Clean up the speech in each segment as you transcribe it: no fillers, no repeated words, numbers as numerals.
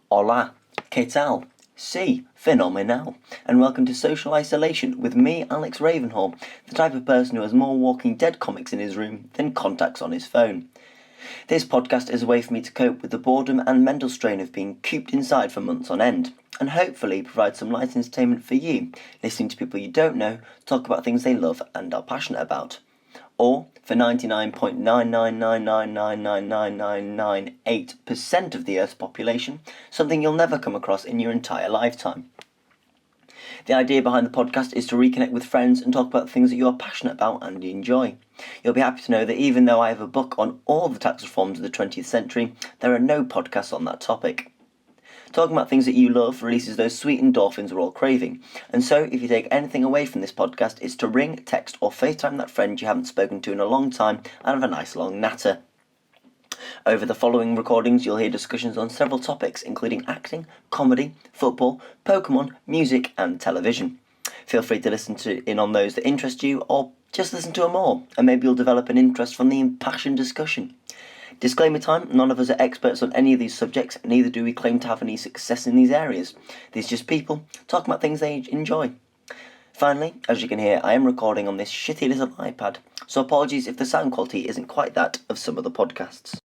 Hola, ¿qué tal? Sí, phenomenal. And welcome to Social Isolation with me, Alex Ravenhall, the type of person who has more Walking Dead comics in his room than contacts on his phone. This podcast is a way for me to cope with the boredom and mental strain of being cooped inside for months on end, and hopefully provide some light entertainment for you, listening to people you don't know talk about things they love and are passionate about. Or, for 99.999999998% of the Earth's population, something you'll never come across in your entire lifetime. The idea behind the podcast is to reconnect with friends and talk about things that you are passionate about and enjoy. You'll be happy to know that even though I have a book on all the tax reforms of the 20th century, there are no podcasts on that topic. Talking about things that you love releases those sweet endorphins we're all craving, and so if you take anything away from this podcast, it's to ring, text or FaceTime that friend you haven't spoken to in a long time and have a nice long natter. Over the following recordings you'll hear discussions on several topics including acting, comedy, football, Pokemon, music and television. Feel free to listen in on those that interest you or just listen to them all, and maybe you'll develop an interest from the impassioned discussion. Disclaimer time, none of us are experts on any of these subjects, neither do we claim to have any success in these areas. These are just people talking about things they enjoy. Finally, as you can hear, I am recording on this shitty little iPad, so apologies if the sound quality isn't quite that of some other podcasts.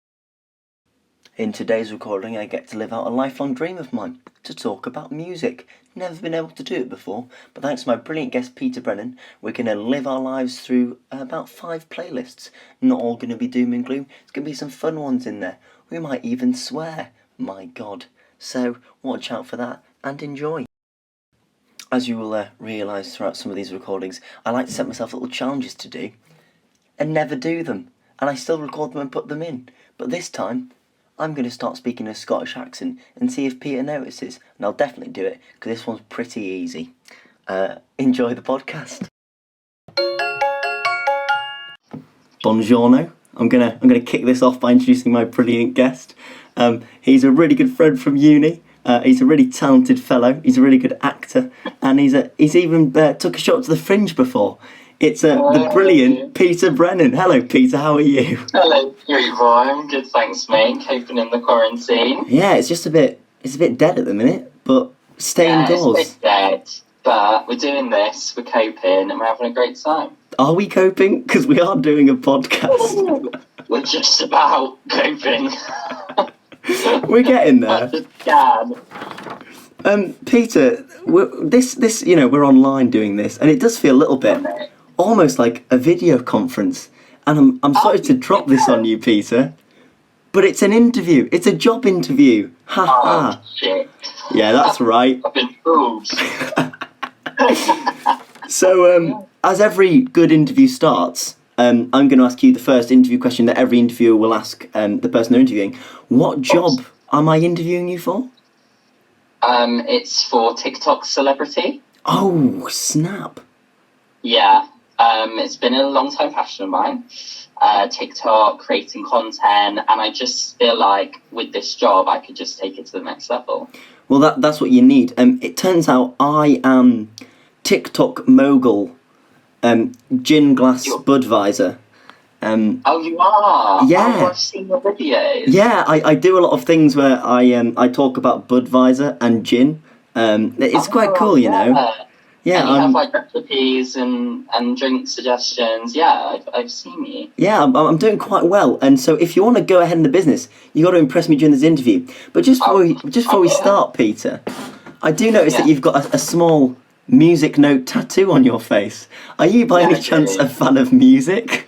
In today's recording, I get to live out a lifelong dream of mine, to talk about music. Never been able to do it before, but thanks to my brilliant guest Peter Brennan, we're going to live our lives through about 5 playlists. Not all going to be doom and gloom, there's going to be some fun ones in there. We might even swear, my God. So watch out for that and enjoy. As you will realise throughout some of these recordings, I like to set myself little challenges to do and never do them, and I still record them and put them in. But this time, I'm going to start speaking a Scottish accent and see if Peter notices, and I'll definitely do it because this one's pretty easy. Enjoy the podcast. Buongiorno. I'm gonna kick this off by introducing my brilliant guest. He's a really good friend from uni. He's a really talented fellow. He's a really good actor, and he's even took a shot to the Fringe before. It's the brilliant Peter Brennan. Hello, Peter. How are you? Hello, great boy. I'm good, thanks, mate. Coping in the quarantine. Yeah, it's a bit dead at the minute, but stay indoors. It's a bit dead, but we're doing this. We're coping, and we're having a great time. Are we coping? Because we are doing a podcast. We're just about coping. We're getting there. Can. Peter, we're online doing this, and it does feel a little bit almost like a video conference. And I'm sorry to drop this on you, Peter, but it's an interview. It's a job interview. Ha ha. Shit. Yeah, that's right. I've been fooled. So, as every good interview starts, I'm going to ask you the first interview question that every interviewer will ask the person they're interviewing. What job am I interviewing you for? It's for TikTok celebrity. Oh, snap. Yeah. It's been a long time passion of mine. TikTok, creating content, and I just feel like with this job I could just take it to the next level. Well, that's what you need. It turns out I am TikTok mogul, gin glass Budweiser. Oh, you are? Yeah. Oh, I've seen your videos. Yeah, I do a lot of things where I talk about Budweiser and gin. It's quite cool, you know. Yeah, and you have like recipes and drink suggestions. Yeah, I've seen you. Yeah, I'm doing quite well, and so if you want to go ahead in the business, you got to impress me during this interview. But just before we start, Peter, I do notice that you've got a small music note tattoo on your face. Are you by any chance a fan of music?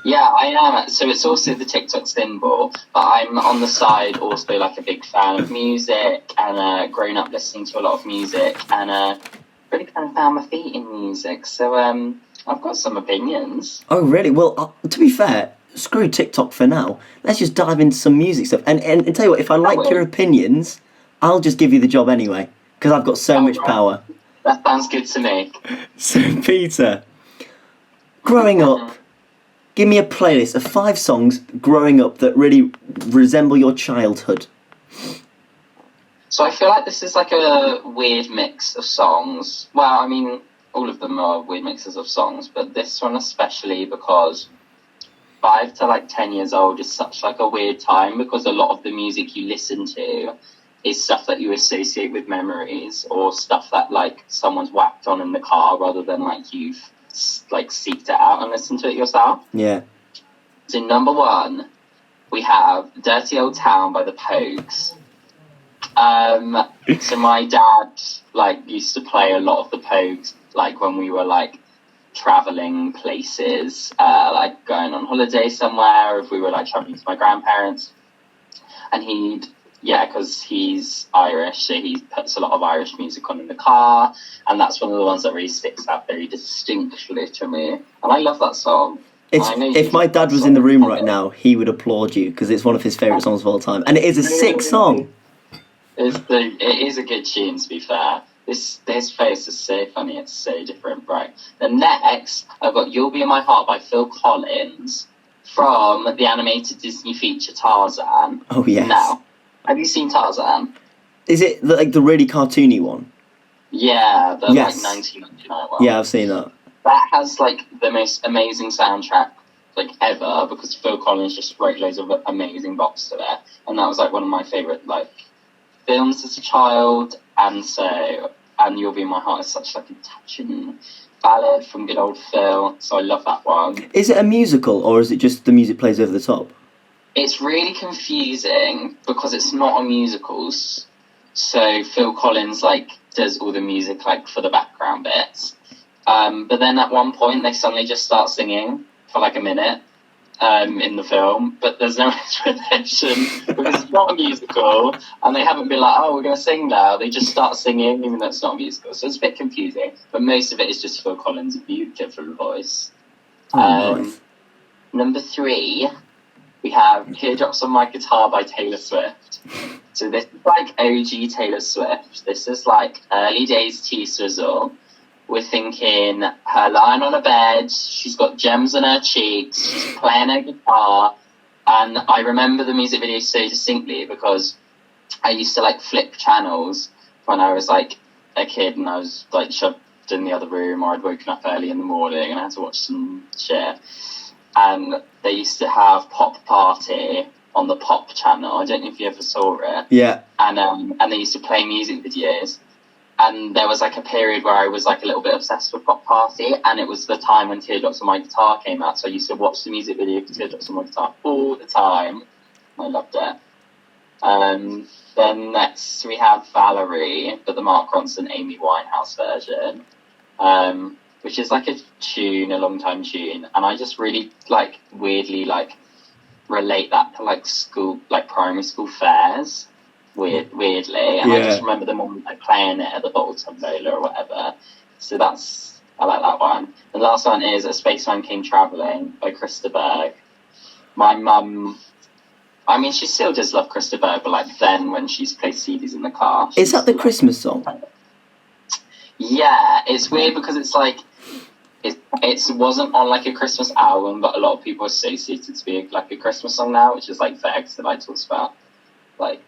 Yeah, I am. So it's also the TikTok symbol, but I'm on the side also like a big fan of music and grown up listening to a lot of music and really kind of found my feet in music. So I've got some opinions. Oh, really? Well, to be fair, screw TikTok for now. Let's just dive into some music stuff. And tell you what, if I like your opinions, I'll just give you the job anyway, because I've got so much power. That sounds good to me. So, Peter, growing up, give me a playlist of 5 songs growing up that really resemble your childhood. So I feel like this is like a weird mix of songs. Well, I mean, all of them are weird mixes of songs, but this one especially because 5 to like 10 years old is such like a weird time because a lot of the music you listen to is stuff that you associate with memories, or stuff that like someone's whacked on in the car, rather than like you've like seeked it out and listened to it yourself. Yeah. So number 1, we have Dirty Old Town by the Pogues. So my dad like used to play a lot of the Pogues, like when we were like traveling places, like going on holiday somewhere, or if we were like traveling to my grandparents. And because he's Irish, so he puts a lot of Irish music on in the car, and that's one of the ones that really sticks out very distinctly to me. And I love that song. If my dad was in the room right now, he would applaud you, because it's one of his favourite songs of all time. And it is a sick song. It is a good tune, to be fair. His face is so funny, it's so different, right? Then next, I've got You'll Be in My Heart by Phil Collins from the animated Disney feature Tarzan. Oh, yes. Now, have you seen Tarzan? Is it the really cartoony one? Yeah, the Yes. like 1999 one. Yeah, I've seen that. That has like the most amazing soundtrack like ever, because Phil Collins just wrote loads of amazing bops to it, and that was like one of my favourite like films as a child. And You'll Be in My Heart is such like a touching ballad from good old Phil, so I love that one. Is it a musical, or is it just the music plays over the top? It's really confusing because it's not a musical. So Phil Collins like does all the music like for the background bits. But then at one point they suddenly just start singing for like a minute in the film, but there's no explanation because it's not a musical, and they haven't been like, oh, we're going to sing now. They just start singing even though it's not a musical, so it's a bit confusing. But most of it is just Phil Collins' beautiful voice. Nice. Number 3, we have Teardrops on My Guitar by Taylor Swift. So this is like OG Taylor Swift. This is like early days T-Swizzle. We're thinking her lying on a bed, she's got gems on her cheeks, she's playing her guitar. And I remember the music video so distinctly because I used to like flip channels when I was like a kid, and I was like shoved in the other room, or I'd woken up early in the morning and I had to watch some shit. And they used to have Pop Party on the Pop channel. I don't know if you ever saw it. Yeah. And they used to play music videos. And there was like a period where I was like a little bit obsessed with Pop Party, and it was the time when Teardrops on My Guitar came out, so I used to watch the music video for Teardrops on My Guitar all the time. I loved it. Then next we have Valerie, but the Mark Ronson, Amy Winehouse version, which is like a long time tune, and I just really like weirdly like relate that to like school, like primary school fairs. Weirdly, and I just remember the mum like playing it at the bottle tombola or whatever. So I like that one. The last one is A Spaceman Came Travelling by Krista Berg. My mum, I mean, she still does love Krista Berg, but like then when she's played CDs in the car. Is that the Christmas song? Yeah, it's weird because it's like it wasn't on like a Christmas album, but a lot of people associate it to be like a Christmas song now, which is like Vex that I talks about like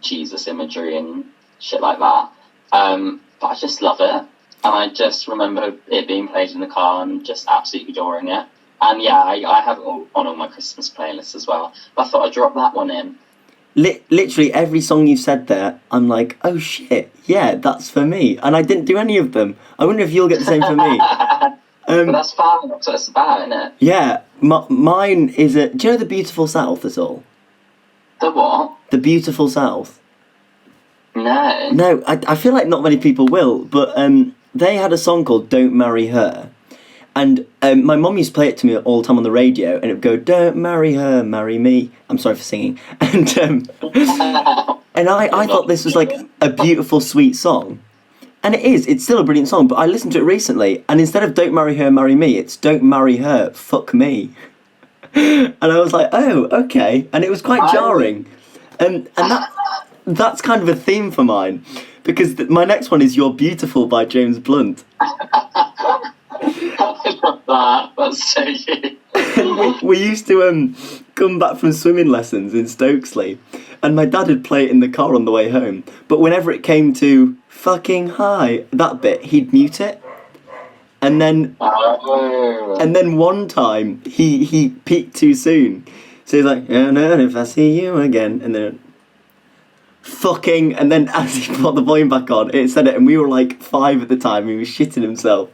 Jesus imagery and shit like that. But I just love it, and I just remember it being played in the car and just absolutely adoring it. And yeah, I have it on all my Christmas playlists as well. But I thought I'd drop that one in. Literally every song you've said there, I'm like, oh shit, yeah, that's for me. And I didn't do any of them. I wonder if you'll get the same for me. But that's fine, that's what it's about, isn't it? Yeah, mine is do you know The Beautiful South at all? The what? The Beautiful South. No. No, I feel like not many people will, but they had a song called Don't Marry Her. And my mum used to play it to me all the time on the radio, and it would go, don't marry her, marry me. I'm sorry for singing. And I thought this was like a beautiful, sweet song. And it is, it's still a brilliant song, but I listened to it recently, and instead of don't marry her, marry me, it's don't marry her, fuck me. And I was like, oh, okay. And it was quite jarring. And that's kind of a theme for mine, because my next one is You're Beautiful by James Blunt. I love that. That's so cute. we used to come back from swimming lessons in Stokesley, and my dad would play it in the car on the way home. But whenever it came to fucking high, that bit, he'd mute it. And then one time he peaked too soon, so he's like, "Oh no, if I see you again," and then fucking, and then as he put the volume back on, it said it, and we were like 5 at the time. He was shitting himself.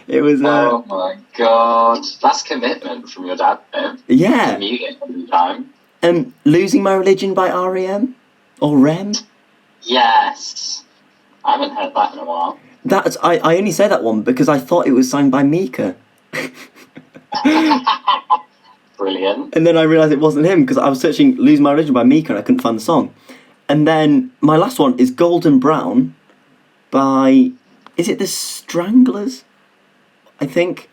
It was. Oh my god, that's commitment from your dad, though. Yeah. To mute it every time. Losing My Religion by R.E.M. or Rem. Yes, I haven't heard that in a while. I only say that one because I thought it was signed by Mika. Brilliant. And then I realised it wasn't him because I was searching Lose My Religion by Mika and I couldn't find the song. And then my last one is Golden Brown by, is it the Stranglers? I think.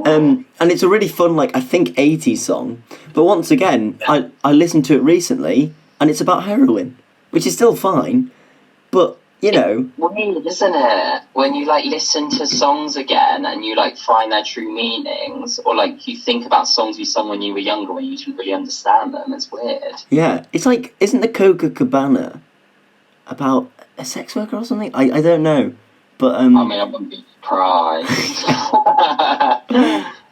And it's a really fun, like, I think 80s song. But once again, I listened to it recently and it's about heroin, which is still fine. But, you know... It's weird, isn't it? When you, like, listen to songs again and you, like, find their true meanings, or, like, you think about songs you sung when you were younger when you didn't really understand them. It's weird. Yeah, it's like, isn't the Copacabana about a sex worker or something? I don't know. But, I mean, I wouldn't be surprised.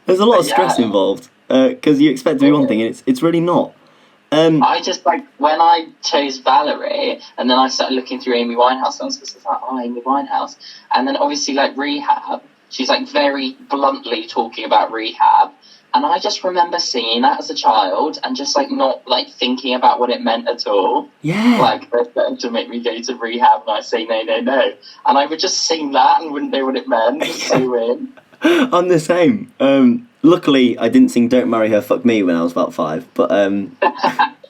There's a lot of stress involved, because you expect to be one thing and it's really not. I just, like, when I chose Valerie, and then I started looking through Amy Winehouse songs, because it's like, oh, Amy Winehouse. And then, obviously, like, Rehab, she's, like, very bluntly talking about Rehab. And I just remember singing that as a child, and just, like, not, like, thinking about what it meant at all. Yeah. Like, they're trying to make me go to Rehab, and I say, no, no, no. And I would just sing that and wouldn't know what it meant. It's so weird. I'm the same. Luckily, I didn't sing Don't Marry Her, Fuck Me when I was about 5, but...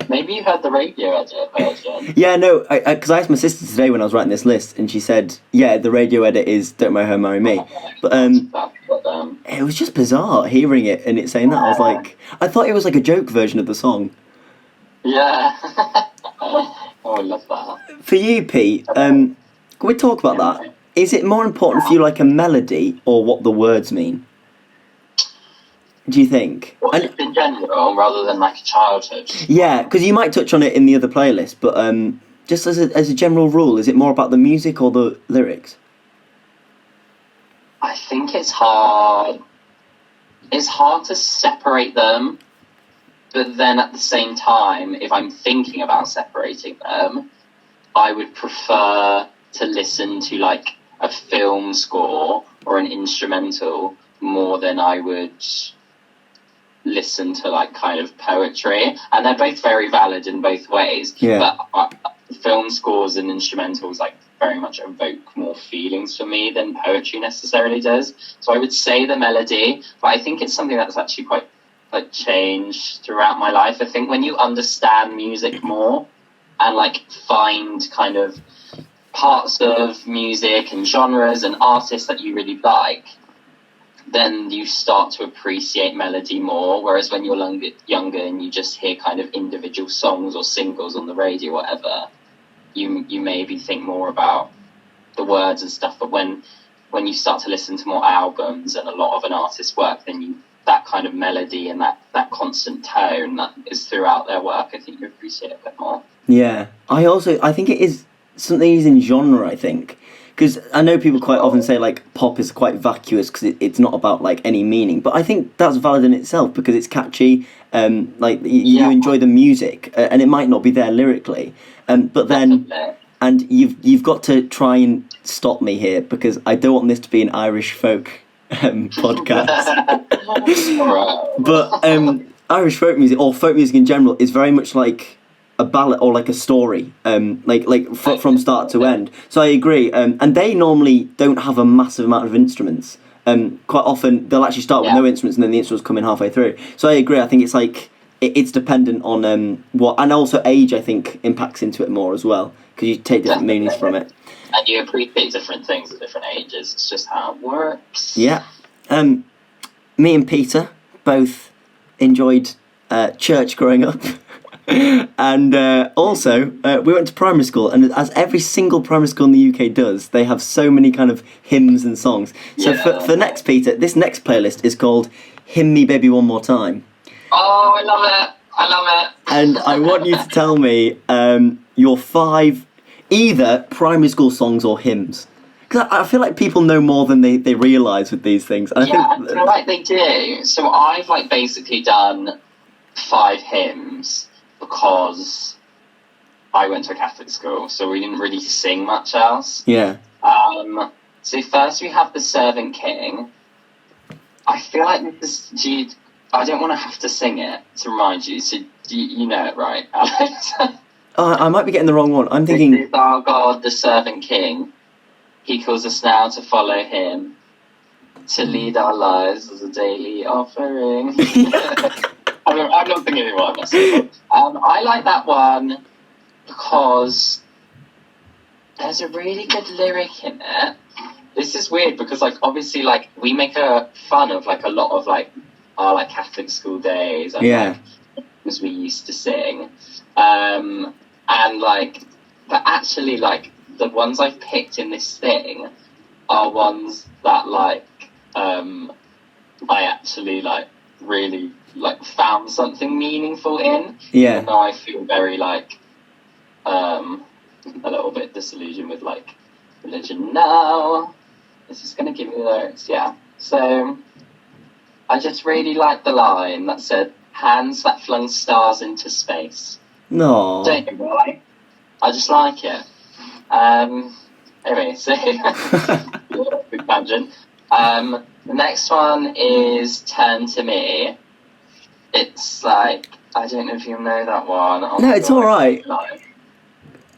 Maybe you heard the radio edit version. Yeah, no, because I asked my sister today when I was writing this list, and she said, yeah, the radio edit is Don't Marry Her, Marry Me. But it was just bizarre hearing it and it saying that. I was like... I thought it was like a joke version of the song. Yeah. Oh, I love that. For you, Pete, can we talk about that? Is it more important for you like a melody or what the words mean? Do you think? Well, just in general, rather than like a childhood. Yeah, because you might touch on it in the other playlist, but just as a general rule, is it more about the music or the lyrics? I think it's hard. It's hard to separate them, but then at the same time, if I'm thinking about separating them, I would prefer to listen to like a film score or an instrumental more than I would listen to like kind of poetry, and they're both very valid in both ways. Yeah. But film scores and instrumentals like very much evoke more feelings for me than poetry necessarily does. So I would say the melody, but I think it's something that's actually quite like changed throughout my life. I think when you understand music more and like find kind of parts of music and genres and artists that you really like, then you start to appreciate melody more. Whereas when you're younger and you just hear kind of individual songs or singles on the radio or whatever, you maybe think more about the words and stuff. But when you start to listen to more albums and a lot of an artist's work, then that kind of melody and that constant tone that is throughout their work, I think you appreciate it a bit more. Yeah, I think it is something is in genre, I think. Because I know people quite often say, like, pop is quite vacuous because it's not about, like, any meaning. But I think that's valid in itself because it's catchy. You enjoy the music, and it might not be there lyrically. But then, and you've got to try and stop me here because I don't want this to be an Irish folk podcast. But Irish folk music, or folk music in general, is very much like a ballad or like a story, from start to end. So I agree, and they normally don't have a massive amount of instruments. Quite often they'll actually start with no instruments and then the instruments come in halfway through. So I agree. I think it's like it's dependent on what, and also age I think impacts into it more as well because you take different meanings from it. And you appreciate different things at different ages. It's just how it works. Yeah. Me and Peter both enjoyed church growing up. And also, we went to primary school, and as every single primary school in the UK does, they have so many kind of hymns and songs. So for next, Peter, this next playlist is called Hymn Me Baby One More Time. Oh, I love it. I love it. And I want you to tell me your 5 either primary school songs or hymns. Because I feel like people know more than they realise with these things. And I feel like they do. So I've like basically done 5 hymns because I went to a Catholic school, so we didn't really sing much else. Yeah. So first we have the Servant King. I feel like this is... I don't want to have to sing it to remind you, so you know it, right, Alex? I might be getting the wrong one. I'm This thinking... is our God, the Servant King. He calls us now to follow him, to lead our lives as a daily offering. I'm not thinking anymore, I'm not saying. I like that one because there's a really good lyric in it. This is weird because, like, obviously, like, we make a fun of, like, a lot of, like, our, like, Catholic school days and, like, as we used to sing. And, like, but actually, like, the ones I've picked in this thing are ones that, like, I actually, like, really, like, found something meaningful in. Yeah. Even though I feel very, like, a little bit disillusioned with, like, religion now. This is going to give me the lyrics, yeah. So, I just really like the line that said, hands that flung stars into space. No. Don't know why. I just like it. Anyway, so, big tangent. The next one is Turn to Me. It's like, I don't know if you'll know that one. Oh no, it's alright.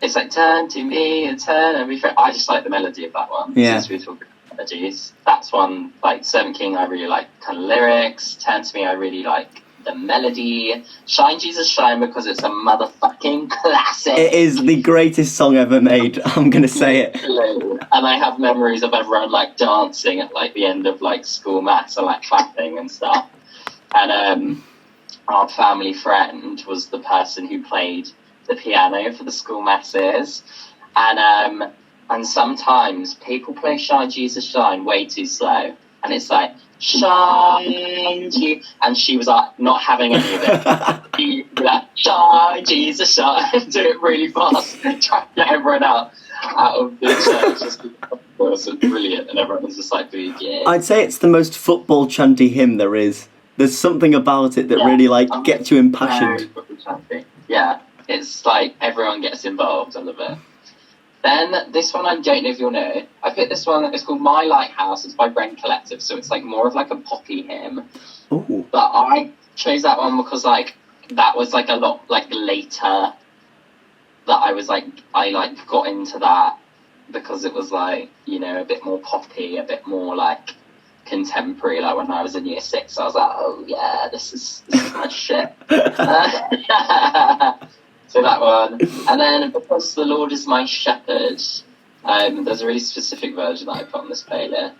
It's like, turn to me and turn and be free. I just like the melody of that one. Yeah. Since we're talking about melodies. That's one, like, Servant King, I really like kind of lyrics. Turn to Me, I really like the melody. Shine, Jesus, Shine, because it's a motherfucking classic. It is the greatest song ever made. I'm going to say it. And I have memories of everyone, like, dancing at, like, the end of, like, school maths and, like, clapping and stuff. And, our family friend was the person who played the piano for the school masses, and sometimes people play Shine Jesus Shine way too slow, and it's like Shine Jesus, and she was like not having any of it. She was like Shine Jesus Shine, do it really fast, try to get everyone out of the church. Just it was brilliant, and everyone was just like, yeah. I'd say it's the most football chanty hymn there is. There's something about it that really, like, gets you impassioned. Yeah, it's like everyone gets involved. I love it. Then this one, I don't know if you'll know. I picked this one. It's called My Lighthouse. It's by Brennan Collective, so it's like more of like a poppy hymn. Ooh. But I chose that one because like that was like a lot like later that I was like I like got into that because it was like, you know, a bit more poppy, a bit more like contemporary. Like when I was in year 6, I was like, oh yeah, this is my shit. So that one. And then because the Lord is my shepherd, there's a really specific version that I put on this playlist,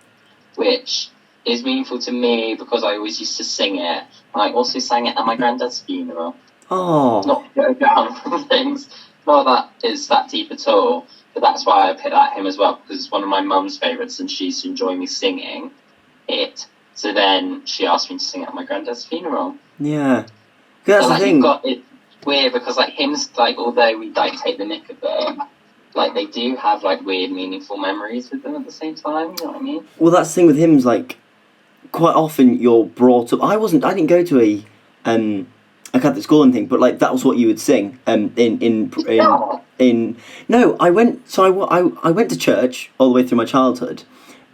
which is meaningful to me because I always used to sing it. And I also sang it at my granddad's funeral. Oh. Not to go down from things. Not that it's that deep at all. But that's why I picked that hymn as well, because it's one of my mum's favourites and she used to enjoy me singing it. So then she asked me to sing it at my granddad's funeral. Yeah. That's so, like, the thing. It's weird because like hymns, like although we like take the nick of them, like they do have like weird, meaningful memories with them at the same time. You know what I mean? Well, that's the thing with hymns. Like, quite often you're brought up. I didn't go to a Catholic school and thing, but like that was what you would sing. No, I went. So I went to church all the way through my childhood,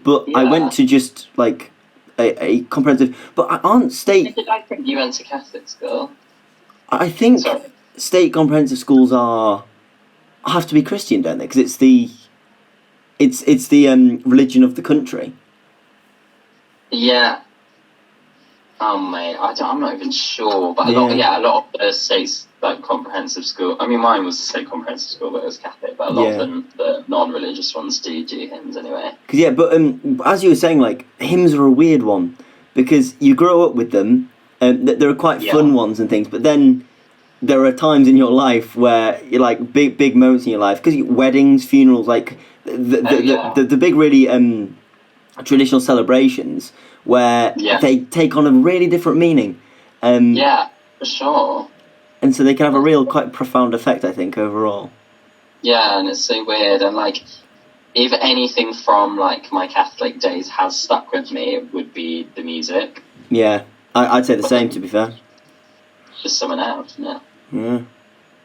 but I went to just like a comprehensive. But aren't state? Did I think you went to Catholic school? I think state comprehensive schools have to be Christian, don't they? Because it's the religion of the country. Yeah. Oh mate, I'm not even sure, but a lot of the states like comprehensive school. I mean, mine was a state comprehensive school, but it was Catholic. But a lot of them, the non-religious ones, do hymns anyway. But as you were saying, like hymns are a weird one because you grow up with them, and there are quite fun ones and things. But then there are times in your life where you're like big moments in your life because weddings, funerals, like the big really traditional celebrations where they take on a really different meaning. Yeah, for sure. And so they can have a real quite profound effect, I think, overall. Yeah, and it's so weird. And like, if anything from like my Catholic days has stuck with me, it would be the music. Yeah, I'd say the same, to be fair. Just someone else, isn't it? Yeah.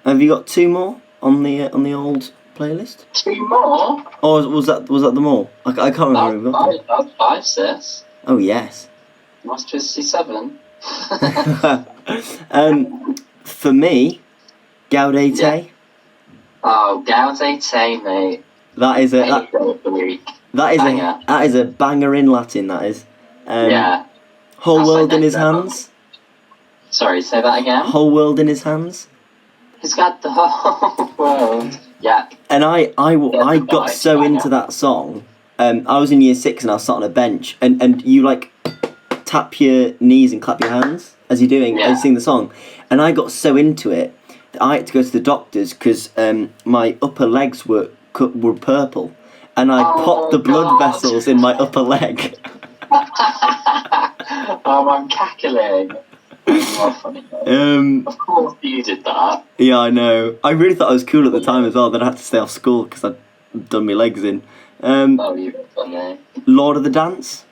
Have you got 2 more? on the old playlist? 2 more? Or was that them all? I can't remember. That was 5, sis. Oh yes. Must be 7. For me, Gaudete. Yeah. Oh, Gaudete, mate. That is a banger in Latin. That is. Yeah. Whole world in his hands. Sorry, say that again. Whole world in his hands. He's got the whole world. Yeah. And I got so into that song. I was in year 6 and I was sat on a bench, and you like tap your knees and clap your hands as you're doing as you sing the song, and I got so into it that I had to go to the doctors because my upper legs were purple, and I popped the blood vessels in my upper leg. Oh, I'm cackling. Funny. Of course you did that. Yeah, I know. I really thought I was cool at the time as well. Then I had to stay off school because I'd done my legs in. Oh, you were funny. Lord of the Dance.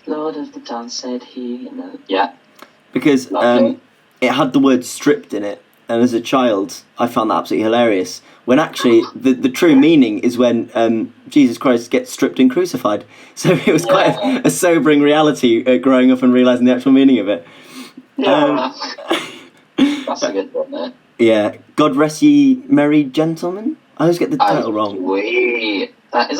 Lord of the Dance said he. Yeah. Because it had the word stripped in it, and as a child, I found that absolutely hilarious. When actually, the true meaning is when Jesus Christ gets stripped and crucified. So it was quite a sobering reality growing up and realising the actual meaning of it. Yeah. That's a good one, there. Yeah. God Rest Ye Merry Gentlemen? I always get the title wrong. Is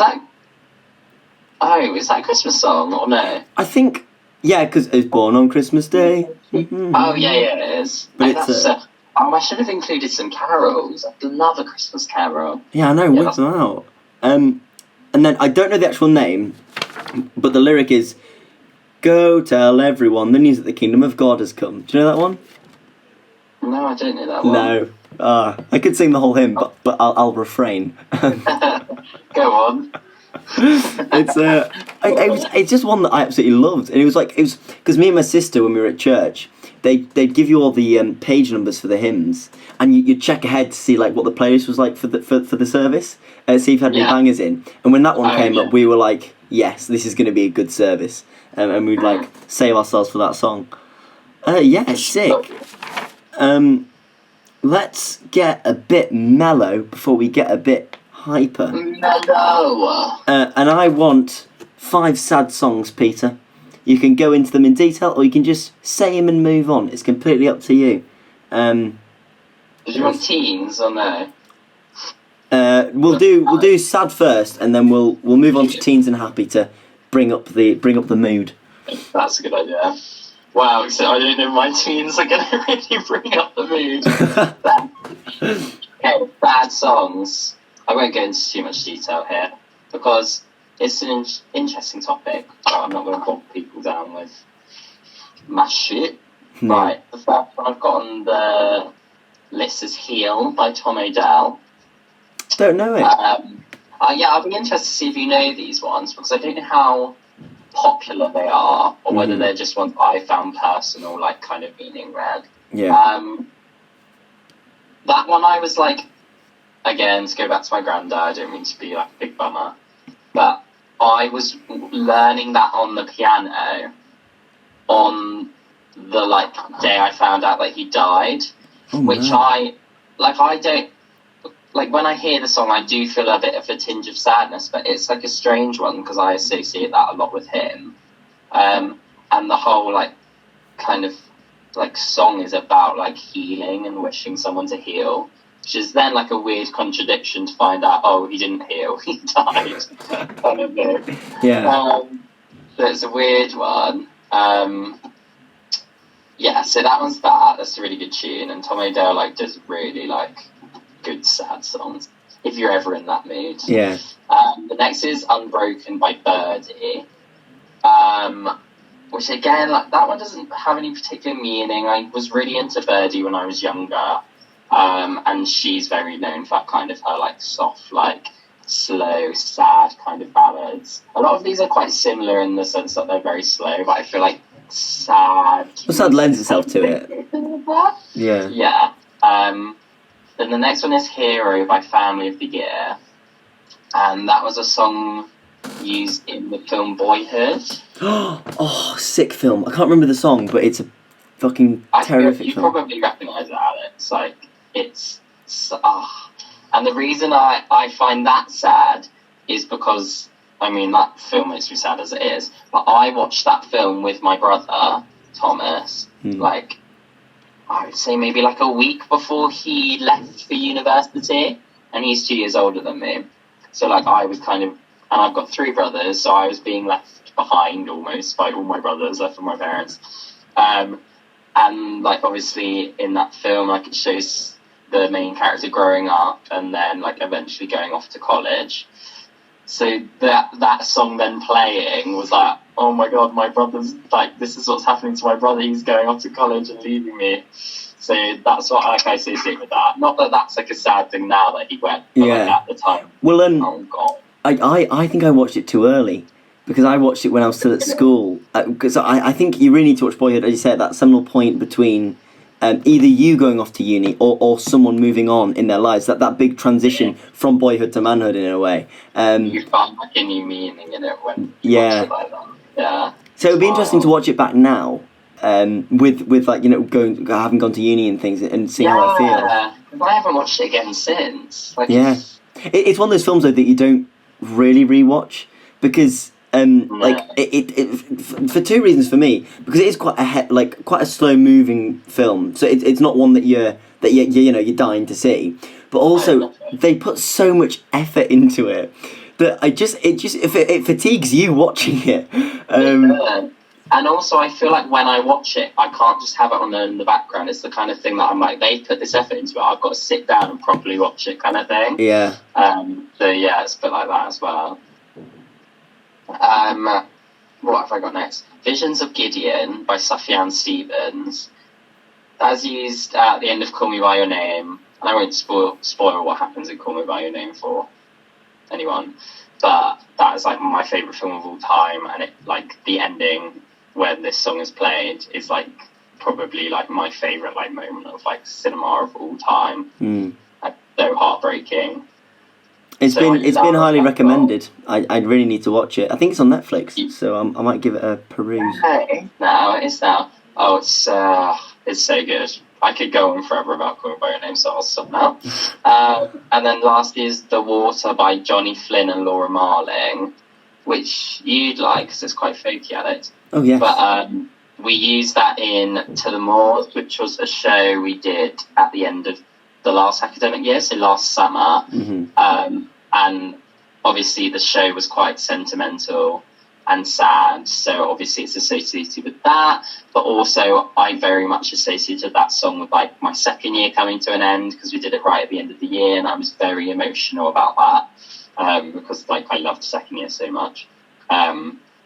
that a Christmas song or no? I think, yeah, because it was born on Christmas Day. Mm-hmm. Oh, yeah, it is. But I should have included some carols. I'd love a Christmas carol. Yeah, I know, whip them out. And then, I don't know the actual name, but the lyric is, "Go tell everyone the news that the kingdom of God has come." Do you know that one? No, I don't know that one. No. I could sing the whole hymn, but I'll refrain. Go on. It's just one that I absolutely loved, and it was because me and my sister, when we were at church, they'd give you all the page numbers for the hymns, and you'd check ahead to see like what the playlist was like for the service, see if you had any bangers in. And when that one came up, we were like, yes, this is going to be a good service, and we'd like save ourselves for that song. Sick. Let's get a bit mellow before we get a bit hyper. Mellow. And I want 5 sad songs, Peter. You can go into them in detail, or you can just say them and move on. It's completely up to you. Did you want teens or no? We'll do sad first, and then we'll move on to teens and happy to bring up the mood. That's a good idea. Wow, so I don't know if my teens are going to really bring up the mood. Okay, bad songs. I won't go into too much detail here because it's an interesting topic. I'm not going to bog people down with my shit. No. Right, the first one I've got on the list is Heal by Tom Odell. Don't know it. I'll be interested to see if you know these ones because I don't know how popular they are or whether they're just ones I found personal, like kind of meaning read. Yeah. That one I was like, again, to go back to my granddad, I don't mean to be like a big bummer, but I was learning that on the piano on the like day I found out that he died, which I don't like. When I hear the song, I do feel a bit of a tinge of sadness, but it's like a strange one because I associate that a lot with him, and the whole like kind of like song is about like healing and wishing someone to heal. Which is then like a weird contradiction to find out, oh, he didn't heal, he died. Kind of thing. Yeah. So it's a weird one. So that one's that. That's a really good tune. And Tom Odell like does really like good sad songs if you're ever in that mood. Yeah. The next is Unbroken by Birdie. Which again, like that one doesn't have any particular meaning. I was really into Birdie when I was younger. And she's very known for that kind of her like soft, like slow, sad kind of ballads. A lot of these are quite similar in the sense that they're very slow, but I feel like sad. Well, sad lends itself to it. Yeah. Yeah. Then the next one is Hero by Family of the Year, and that was a song used in the film Boyhood. Oh, sick film! I can't remember the song, but it's a fucking terrific film. You probably recognise it, Alex. Like it's And the reason I find that sad is because, I mean, that film makes me sad as it is, but I watched that film with my brother, Thomas, like, I would say maybe like a week before he left for university, and he's 2 years older than me. So, like, I was kind of, and I've got 3 brothers, so I was being left behind almost by all my brothers, left with my parents. And, like, obviously in that film, like, it shows the main character growing up and then, like, eventually going off to college. So that song then playing was like, oh my god, my brother's, like, this is what's happening to my brother, he's going off to college and leaving me. So that's what, like, I associate with that. Not that that's, like, a sad thing now that he went, but, like, at the time, well, oh god. I think I watched it too early, because I watched it when I was still at school. Because I think you really need to watch Boyhood, as you said, that seminal point between either you going off to uni or someone moving on in their lives, that big transition from boyhood to manhood in a way. You find, like, a new meaning in it when you watch it like that. Yeah. So it'd be interesting to watch it back now, with like, you know, having gone to uni and things, and seeing how I feel. Yeah, I haven't watched it again since. Like, yeah, it's one of those films though that you don't really rewatch, because like it for 2 reasons for me, because it is quite a slow moving film, so it's not one that you're dying to see, but also they put so much effort into it that it fatigues you watching it. And also I feel like when I watch it, I can't just have it on in the background. It's the kind of thing that I'm like, they put this effort into it, I've got to sit down and properly watch it, kind of thing. Yeah. So yeah, it's a bit like that as well. What have I got next? Visions of Gideon by Sufjan Stevens. That's used at the end of Call Me By Your Name. And I won't spoil what happens in Call Me By Your Name for anyone. But that is, like, my favourite film of all time. And it, like, the ending when this song is played is, like, probably, like, my favourite, like, moment of, like, cinema of all time. Like, so heartbreaking. It's been highly recommended. I really need to watch it. I think it's on Netflix, so I might give it a peruse. Hey, no, it is now. Oh, it's so good. I could go on forever about Call Me By Your Name, so I'll stop now. And then last is The Water by Johnny Flynn and Laura Marling, which you'd like because it's quite folky at it. Oh yeah. But we used that in To the Moors, which was a show we did at the end of the last academic year, so last summer. And obviously the show was quite sentimental and sad, so obviously it's associated with that, but also I very much associated that song with, like, my second year coming to an end, because we did it right at the end of the year, and I was very emotional about that, because, like, I loved second year so much.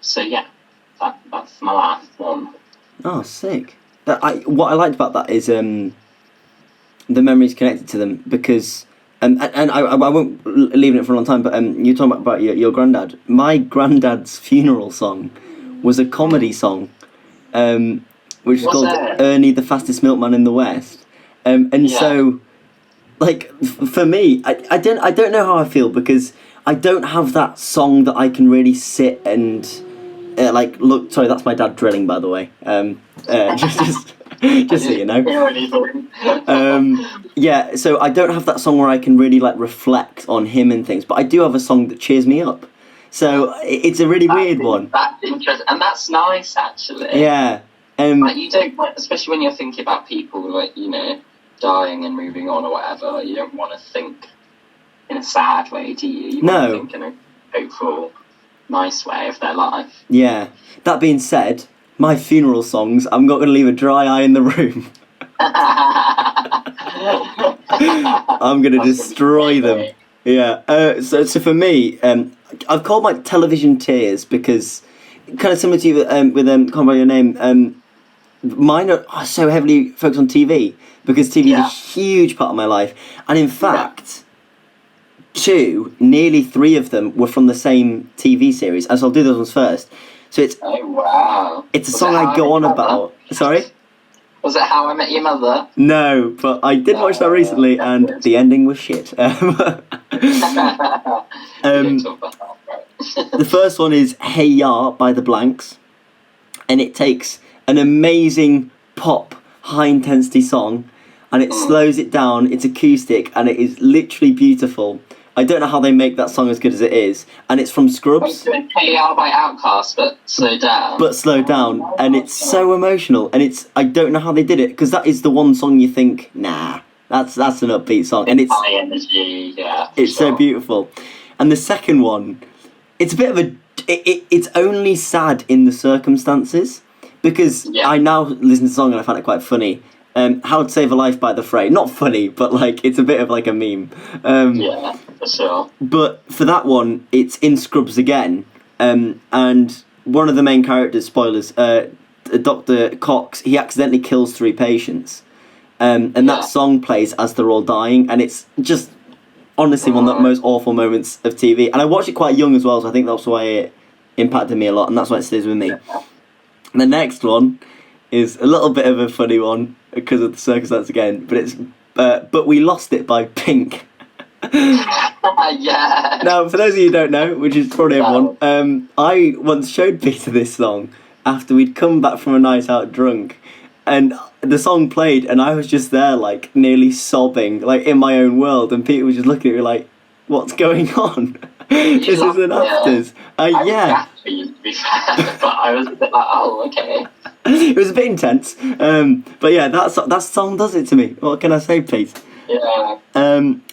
So yeah, that's my last one. Oh, sick. What I liked about that is the memories connected to them, because and I won't leave it for a long time, but you're talking about your granddad. My granddad's funeral song was a comedy song, which is called Ernie the Fastest Milkman in the West. So, like, for me, I don't know how I feel, because I don't have that song that I can really sit and like look. Sorry, that's my dad drilling, by the way. Just so you know. Yeah, so I don't have that song where I can really, like, reflect on him and things, but I do have a song that cheers me up. So it's a really weird one. That's interesting, and that's nice, actually. Yeah. Like, you don't, especially when you're thinking about people, like, you know, dying and moving on or whatever, you don't want to think in a sad way, do you? You want to think in a hopeful, nice way of their life. Yeah. That being said, my funeral songs, I'm not going to leave a dry eye in the room. I'm going to destroy them. Yeah. So for me, I've called my television tears, because kind of similar to you with Call Me By Your Name, mine are so heavily focused on TV, because TV is a huge part of my life. And in fact, nearly 3 of them were from the same TV series, and so I'll do those ones first. So it's it's a song I go on about. Sorry? Was it How I Met Your Mother? No, but I did watch that recently, and the ending was shit. The first one is Hey Ya by The Blanks, and it takes an amazing pop, high-intensity song and it slows it down. It's acoustic, and it is literally beautiful. I don't know how they make that song as good as it is, and it's from Scrubs. It's doing KR by Outkast, but slowed down. But slowed down, and it's so emotional, and I don't know how they did it, because that is the one song you think, nah, that's an upbeat song, and it's high energy, yeah. It's so beautiful. And the second one, it's a bit of it's only sad in the circumstances, because I now listen to the song and I find it quite funny. How to Save a Life by The Fray. Not funny, but like it's a bit of like a meme. Yeah, for sure. But for that one, it's in Scrubs again, and one of the main characters, spoilers, Dr. Cox, he accidentally kills 3 patients, and that song plays as they're all dying, and it's just honestly one of the most awful moments of TV. And I watched it quite young as well, so I think that's why it impacted me a lot, and that's why it stays with me. And the next one is a little bit of a funny one because of the circumstance again, but it's But We Lost It by Pink. Yeah. Now, for those of you who don't know, which is probably everyone, I once showed Peter this song after we'd come back from a night out drunk, and the song played, and I was just there, like, nearly sobbing, like, in my own world, and Peter was just looking at me like, what's going on? This isn't afters. Yeah. To be fair, but I was a bit like, oh, okay. It was a bit intense, but yeah, that song does it to me. What can I say, Pete? Yeah.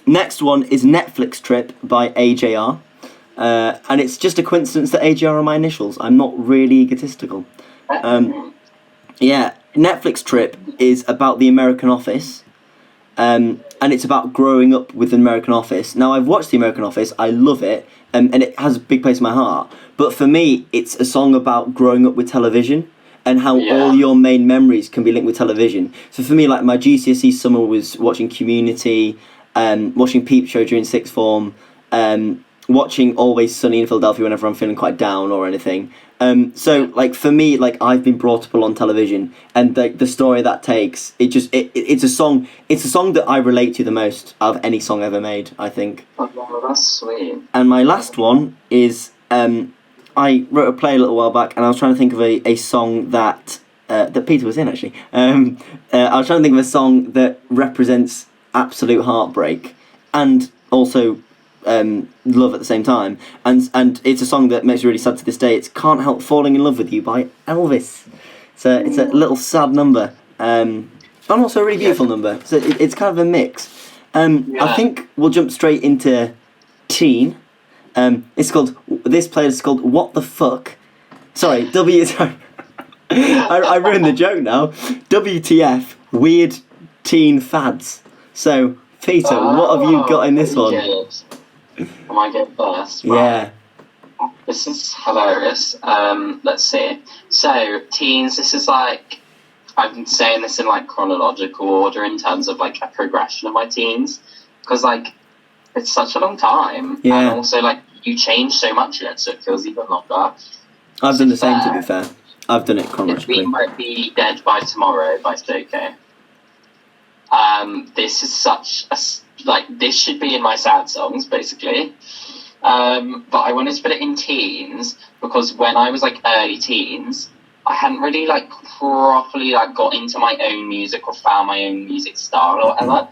Next one is Netflix Trip by AJR, and it's just a coincidence that AJR are my initials. I'm not really egotistical. Yeah, Netflix Trip is about the American Office, and it's about growing up with the American Office. Now, I've watched the American Office, I love it, and it has a big place in my heart, but for me, it's a song about growing up with television, and how all your main memories can be linked with television. So for me, like, my GCSE summer was watching Community, watching Peep Show during sixth form, watching Always Sunny in Philadelphia whenever I'm feeling quite down or anything. So, like, for me, like, I've been brought up on television, and the story that takes, it's a song that I relate to the most out of any song ever made, I think. Oh, that's sweet. And my last one is, I wrote a play a little while back, and I was trying to think of a song that Peter was in, actually. I was trying to think of a song that represents absolute heartbreak and also love at the same time. And it's a song that makes me really sad to this day. It's Can't Help Falling in Love with You by Elvis. It's a little sad number, but also a really beautiful number. So it's kind of a mix. I think we'll jump straight into Teen. This playlist is called What the Fuck? Sorry, I ruined the joke now. WTF, Weird Teen Fads. So, Peter, what have you got in this one? Am I going first? Right. Yeah. This is hilarious. Let's see. So, teens, this is like, I've been saying this in like chronological order in terms of like a progression of my teens. Because like, it's such a long time. Yeah. And also, like, you change so much in it, so it feels even longer. I've done the same, to be fair. I've done it chronologically. We Might Be Dead by Tomorrow by Stoko. This is such a... Like, this should be in my sad songs, basically. But I wanted to put it in teens, because when I was, like, early teens, I hadn't really, like, properly, like, got into my own music or found my own music style or whatever.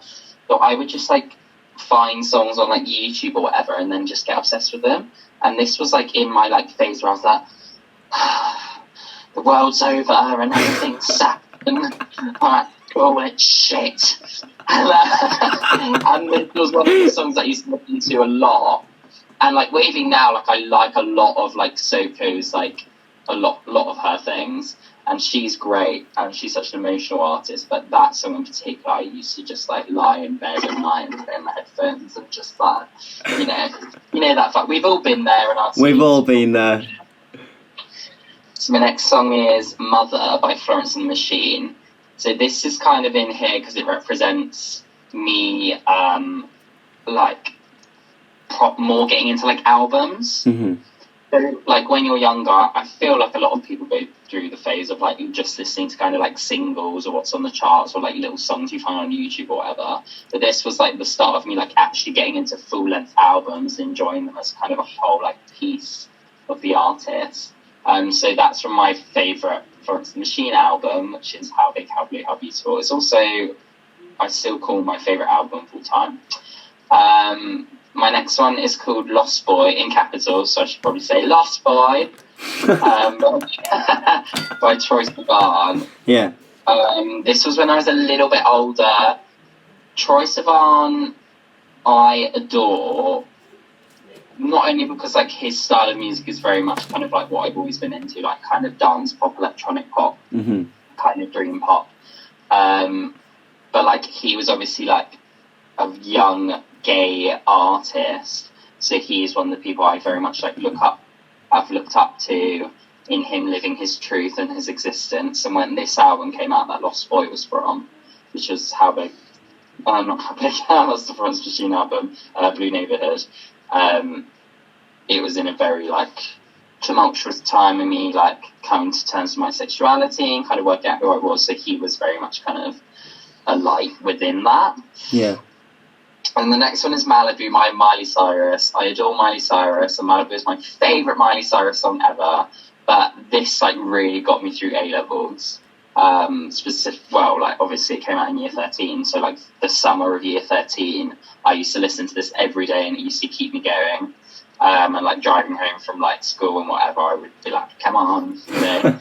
So I would just, like, find songs on like YouTube or whatever and then just get obsessed with them. And this was like in my like phase where I was like, the world's over and everything's sad and I'm like, oh, it's shit. And it was one of the songs I used to listen to a lot. And like weirdly now, like I like a lot of like Soko's like a lot of her things. And she's great, and she's such an emotional artist, but that song in particular, I used to just, like, lie in bed at night and put in my headphones and just, like, you know that fact. We've all been there in our teens. We've all been there. So my next song is Mother by Florence and the Machine. So this is kind of in here because it represents me, like, more getting into, like, albums. Mm-hmm. So, like, when you're younger, I feel like a lot of people go through the phase of, like, just listening to kind of, like, singles or what's on the charts or, like, little songs you find on YouTube or whatever. But this was, like, the start of me, like, actually getting into full-length albums and enjoying them as kind of a whole, like, piece of the artist. So that's from my favourite Florence and the Machine album, which is How Big, How Blue, How Beautiful. It's also, I I still call my favourite album of all time. My next one is called Lost Boy, in capitals, so I should probably say Lost Boy, by Troye Sivan. Yeah. This was when I was a little bit older. Troye Sivan, I adore, not only because like his style of music is very much kind of like what I've always been into, like kind of dance pop, electronic pop, kind of dream pop. But like he was obviously like a young gay artist, so he's one of the people I very much like I've looked up to in him living his truth and his existence. And when this album came out that Lost Boy was from, which was how big, not how big, that's the Florence Machine album, Blue Neighborhood, it was in a very like tumultuous time of me like coming to terms with my sexuality and kind of working out who I was, so he was very much kind of a light within that. Yeah. And the next one is Malibu by Miley Cyrus. I adore Miley Cyrus, and Malibu is my favourite Miley Cyrus song ever. But this like really got me through A-levels. Like obviously it came out in year 13, so like the summer of year 13, I used to listen to this every day, and it used to keep me going. And like driving home from like school and whatever, I would be like, "Come on," you know.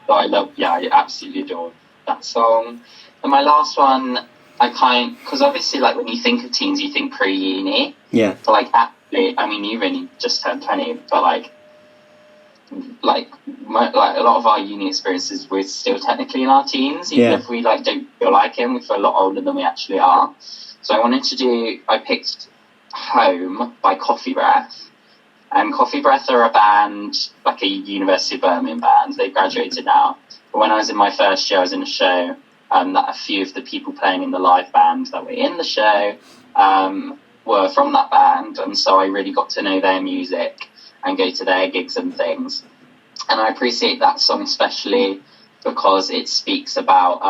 So I absolutely adore that song. And my last one, because obviously, like, when you think of teens, you think pre-uni. Yeah. But, like, actually, I mean, you've only just turned 20, but, like a lot of our uni experiences, we're still technically in our teens. Even if we, like, don't feel like it, we feel a lot older than we actually are. So I picked Home by Coffee Breath. And Coffee Breath are a band, like a University of Birmingham band. They've graduated now. But when I was in my first year, I was in a show that a few of the people playing in the live band that were in the show were from that band, and so I really got to know their music and go to their gigs and things. And I appreciate that song especially because it speaks about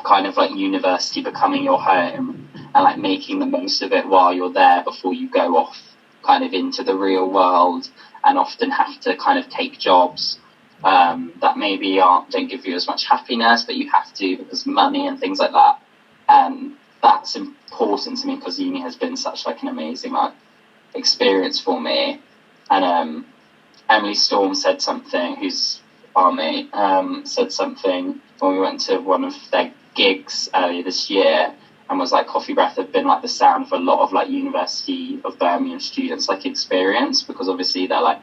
kind of like university becoming your home and like making the most of it while you're there before you go off kind of into the real world and often have to kind of take jobs that maybe don't give you as much happiness, but you have to because of money and things like that. And that's important to me because uni has been such like an amazing like experience for me. And Emily Storm said something, who's our mate, said something when we went to one of their gigs earlier this year, and was like, Coffee Breath have been like the sound for a lot of like University of Birmingham students like experience, because obviously they're like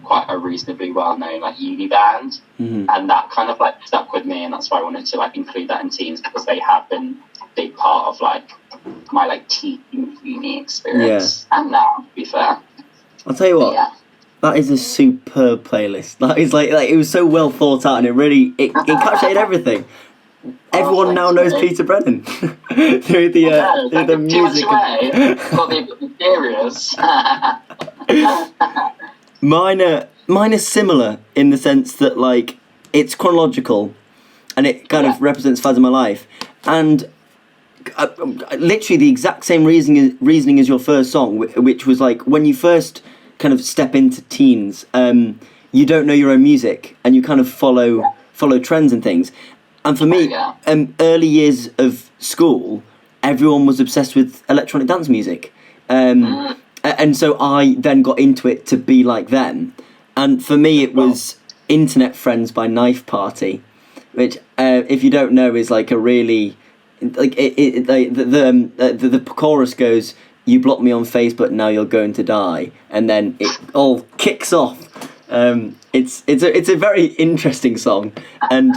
quite a reasonably well-known like uni band, and that kind of like stuck with me, and that's why I wanted to like include that in teens, because they have been a big part of like my like teen uni experience. And now, to be fair, I'll tell you what, that is a superb playlist. That is like it was so well thought out, and it encapsulated everything. Everyone now knows Peter Brennan through the music. Got the serious. Mine is similar in the sense that like it's chronological, and it kind of represents phases of my life, and literally the exact same reasoning as your first song, which was like when you first kind of step into teens, you don't know your own music, and you kind of follow trends and things. And for me, early years of school, everyone was obsessed with electronic dance music. And so I then got into it to be like them. And for me, it was Internet Friends by Knife Party, which, if you don't know, is like a really... like the chorus goes, "You blocked me on Facebook, now you're going to die." And then it all kicks off. It's a very interesting song. And...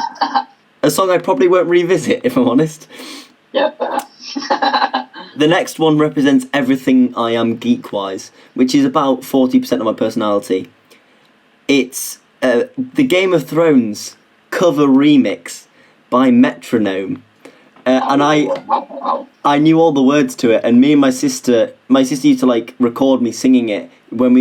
a song I probably won't revisit, if I'm honest. Yeah. The next one represents everything I am geek-wise, which is about 40% of my personality. It's the Game of Thrones cover remix by Metronome. And I knew all the words to it, and me and my sister used to like record me singing it when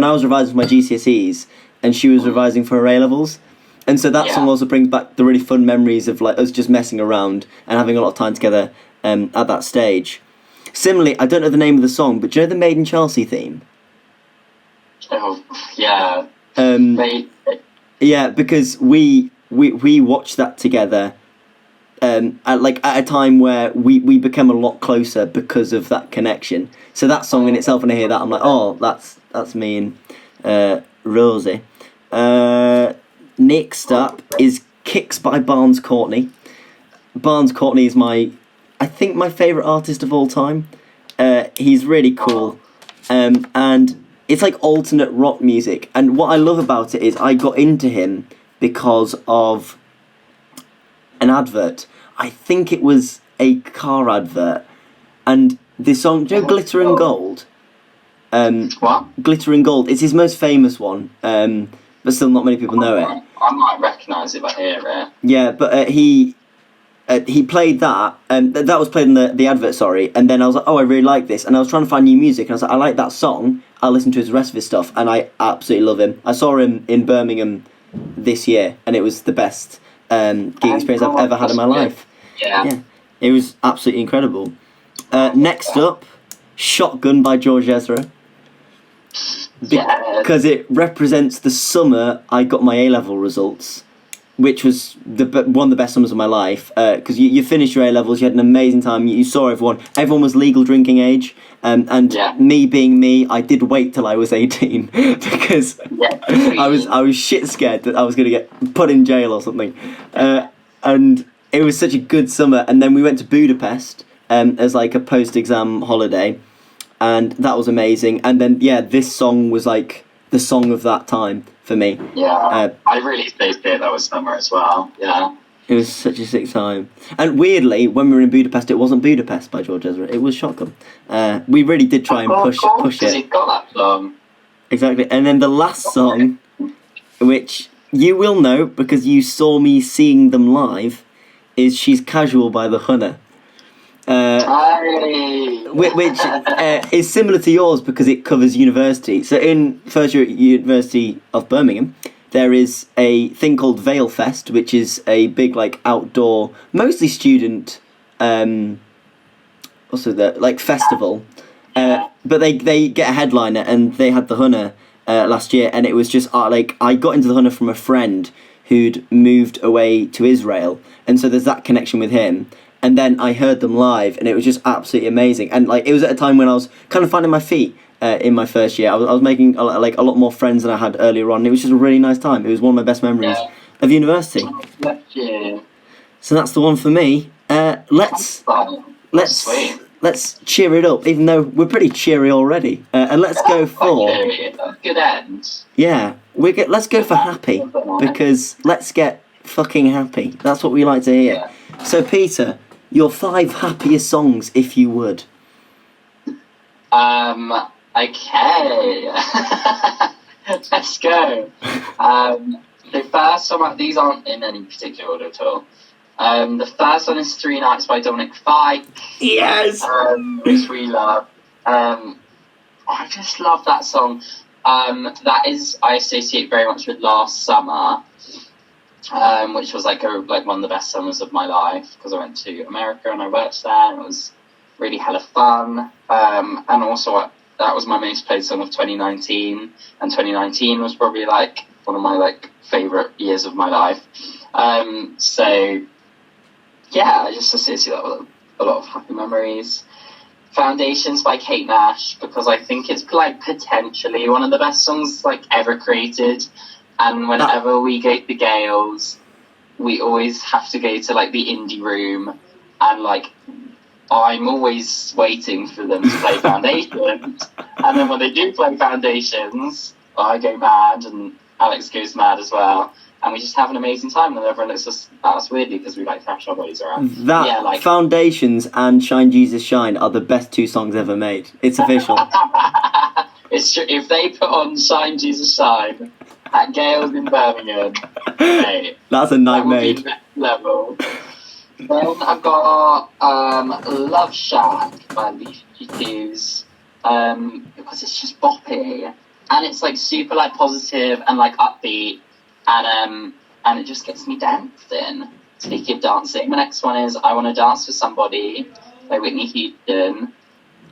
I was revising for my GCSEs and she was revising for her A-levels. And so that song also brings back the really fun memories of like us just messing around and having a lot of time together at that stage. Similarly, I don't know the name of the song, but do you know the Made in Chelsea theme? Oh, yeah. Yeah, because we watched that together at a time where we became a lot closer because of that connection. So that song in itself, when I hear that, I'm like, oh, that's me and Rosie. Next up is Kicks by Barnes Courtney. Barnes Courtney is I think my favourite artist of all time. He's really cool. And it's like alternate rock music. And what I love about it is I got into him because of an advert. I think it was a car advert. And the song, do you know Glitter and Gold? What? Glitter and Gold. It's his most famous one. But still not many people know it. I might recognise it if I hear it. Yeah, but he played that, and that was played in the advert, sorry, and then I was like, oh, I really like this, and I was trying to find new music, and I was like, I like that song, I'll listen to the rest of his stuff, and I absolutely love him. I saw him in Birmingham this year, and it was the best gig experience I've ever had in my life. Yeah. It was absolutely incredible. Next up, Shotgun by George Ezra. Because it represents the summer I got my A-level results, which was one of the best summers of my life. Because you finished your A-levels, you had an amazing time, you saw everyone. Everyone was legal drinking age. And me being me, I did wait till I was 18 because I was shit scared that I was going to get put in jail or something. And it was such a good summer. And then we went to Budapest as like a post-exam holiday. And that was amazing. And then, this song was like the song of that time for me. Yeah, I really stayed there. That was summer as well. Yeah. It was such a sick time. And weirdly, when we were in Budapest, it wasn't Budapest by George Ezra. It was Shotgun. We really did try and push it. Because he got that song. Exactly. And then the last song, which you will know because you saw me seeing them live, is She's Casual by The Hunter. Which is similar to yours because it covers university. So in first year at University of Birmingham, there is a thing called Vale Fest, which is a big like outdoor, mostly student, festival. But they get a headliner, and they had the Hunter last year, and it was just I got into the Hunter from a friend who'd moved away to Israel, and so there's that connection with him. And then I heard them live, and it was just absolutely amazing. And it was at a time when I was kind of finding my feet in my first year. I was making a lot more friends than I had earlier on. And it was just a really nice time. It was one of my best memories of university. So that's the one for me. Let's cheer it up, even though we're pretty cheery already. And let's go for good end. Yeah, let's go for happy, because let's get fucking happy. That's what we like to hear. Yeah. So Peter, your 5 happiest songs, if you would. Okay. Let's go. The first one, these aren't in any particular order at all. The first one is 3 Nights by Dominic Fike. Yes! Which we love. I just love that song. That is, I associate very much with last summer. Which was like one of the best summers of my life because I went to America and I worked there and it was really hella fun. And also that was my most played song of 2019, and 2019 was probably like one of my favourite years of my life. So yeah, I just associate that with a lot of happy memories. Foundations by Kate Nash, because I think it's potentially one of the best songs ever created. And whenever we go to Gales, we always have to go to the indie room, and I'm always waiting for them to play Foundations. And then when they do play Foundations, I go mad, and Alex goes mad as well. And we just have an amazing time, and everyone looks at us weirdly because we thrash our bodies around. Foundations and Shine Jesus Shine are the best 2 songs ever made. It's official. It's true. If they put on Shine Jesus Shine at Gales in Birmingham, mate, that's a night made. Level. Then I've got Love Shack by the Fugitives, because it's just boppy, and it's super positive and upbeat, and it just gets me dancing. Speaking of dancing, the next one is I Want to Dance with Somebody by Whitney Houston.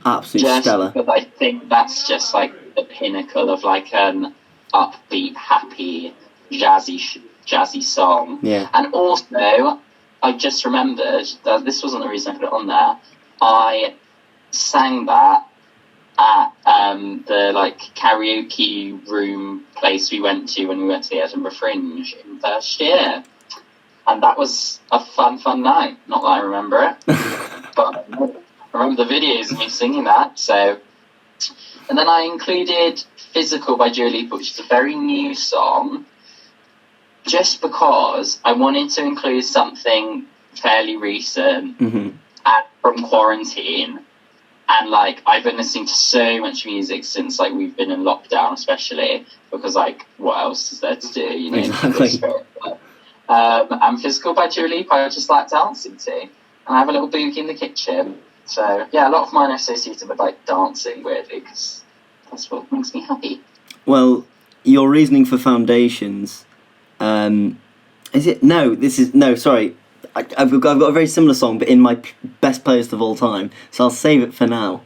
Absolutely stellar. Because I think that's just the pinnacle of an upbeat, happy, jazzy song. Yeah. And also, I just remembered that this wasn't the reason I put it on there. I sang that at the like karaoke room place we went to when we went to the Edinburgh Fringe in first year, and that was a fun night. Not that I remember it, but I remember the videos of me singing that. So, and then I included "Physical" by Dua Lipa, which is a very new song, just because I wanted to include something fairly recent and from quarantine. And, like, I've been listening to so much music since, like, we've been in lockdown, especially, because, like, what else is there to do, you know? Exactly. And "Physical" by Dua Lipa, I just like dancing to. And I have a little boogie in the kitchen. So, yeah, a lot of mine are associated with, like, dancing, weirdly, because that's what makes me happy. Well, your reasoning for Foundations, is it? No, this is... No, sorry. I've got a very similar song, but in my best playlist of all time, so I'll save it for now.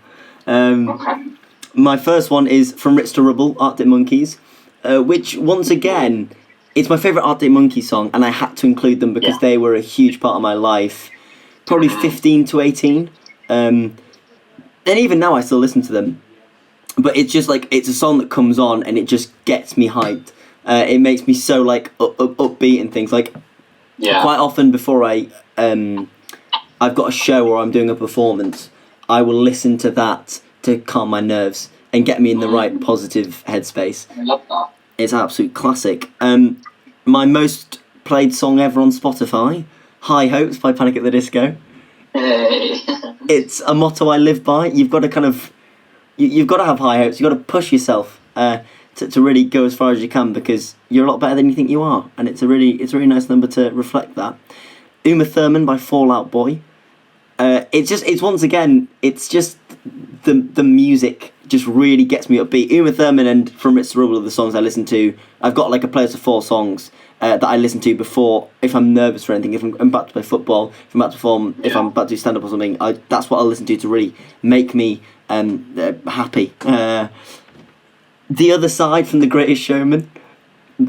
Okay. My first one is From Ritz to Rubble, Arctic Monkeys, which, once again, it's my favourite Arctic Monkeys song, and I had to include them because they were a huge part of my life, probably 15 to 18, and even now I still listen to them. But it's just, like, it's a song that comes on, and it just gets me hyped. It makes me so, like, upbeat and things, like... Yeah. Quite often before I've got a show or I'm doing a performance, I will listen to that to calm my nerves and get me in the right positive headspace. I love that. It's an absolute classic. My most played song ever on Spotify, High Hopes by Panic at the Disco. Hey. It's a motto I live by. You've got to kind of... You've got to have high hopes. You've got to push yourself to really go as far as you can, because you're a lot better than you think you are, and it's a really nice number to reflect that. Uma Thurman by Fall Out Boy. It's once again, it's just the music just really gets me upbeat. Uma Thurman and From Ritz to Rubble are the songs I listen to. I've got like a playlist of 4 songs that I listen to before, if I'm nervous for anything, if I'm about to play football, if I'm about to perform, if I'm about to do stand up or something. That's what I listen to really make me happy. The Other Side from The Greatest Showman.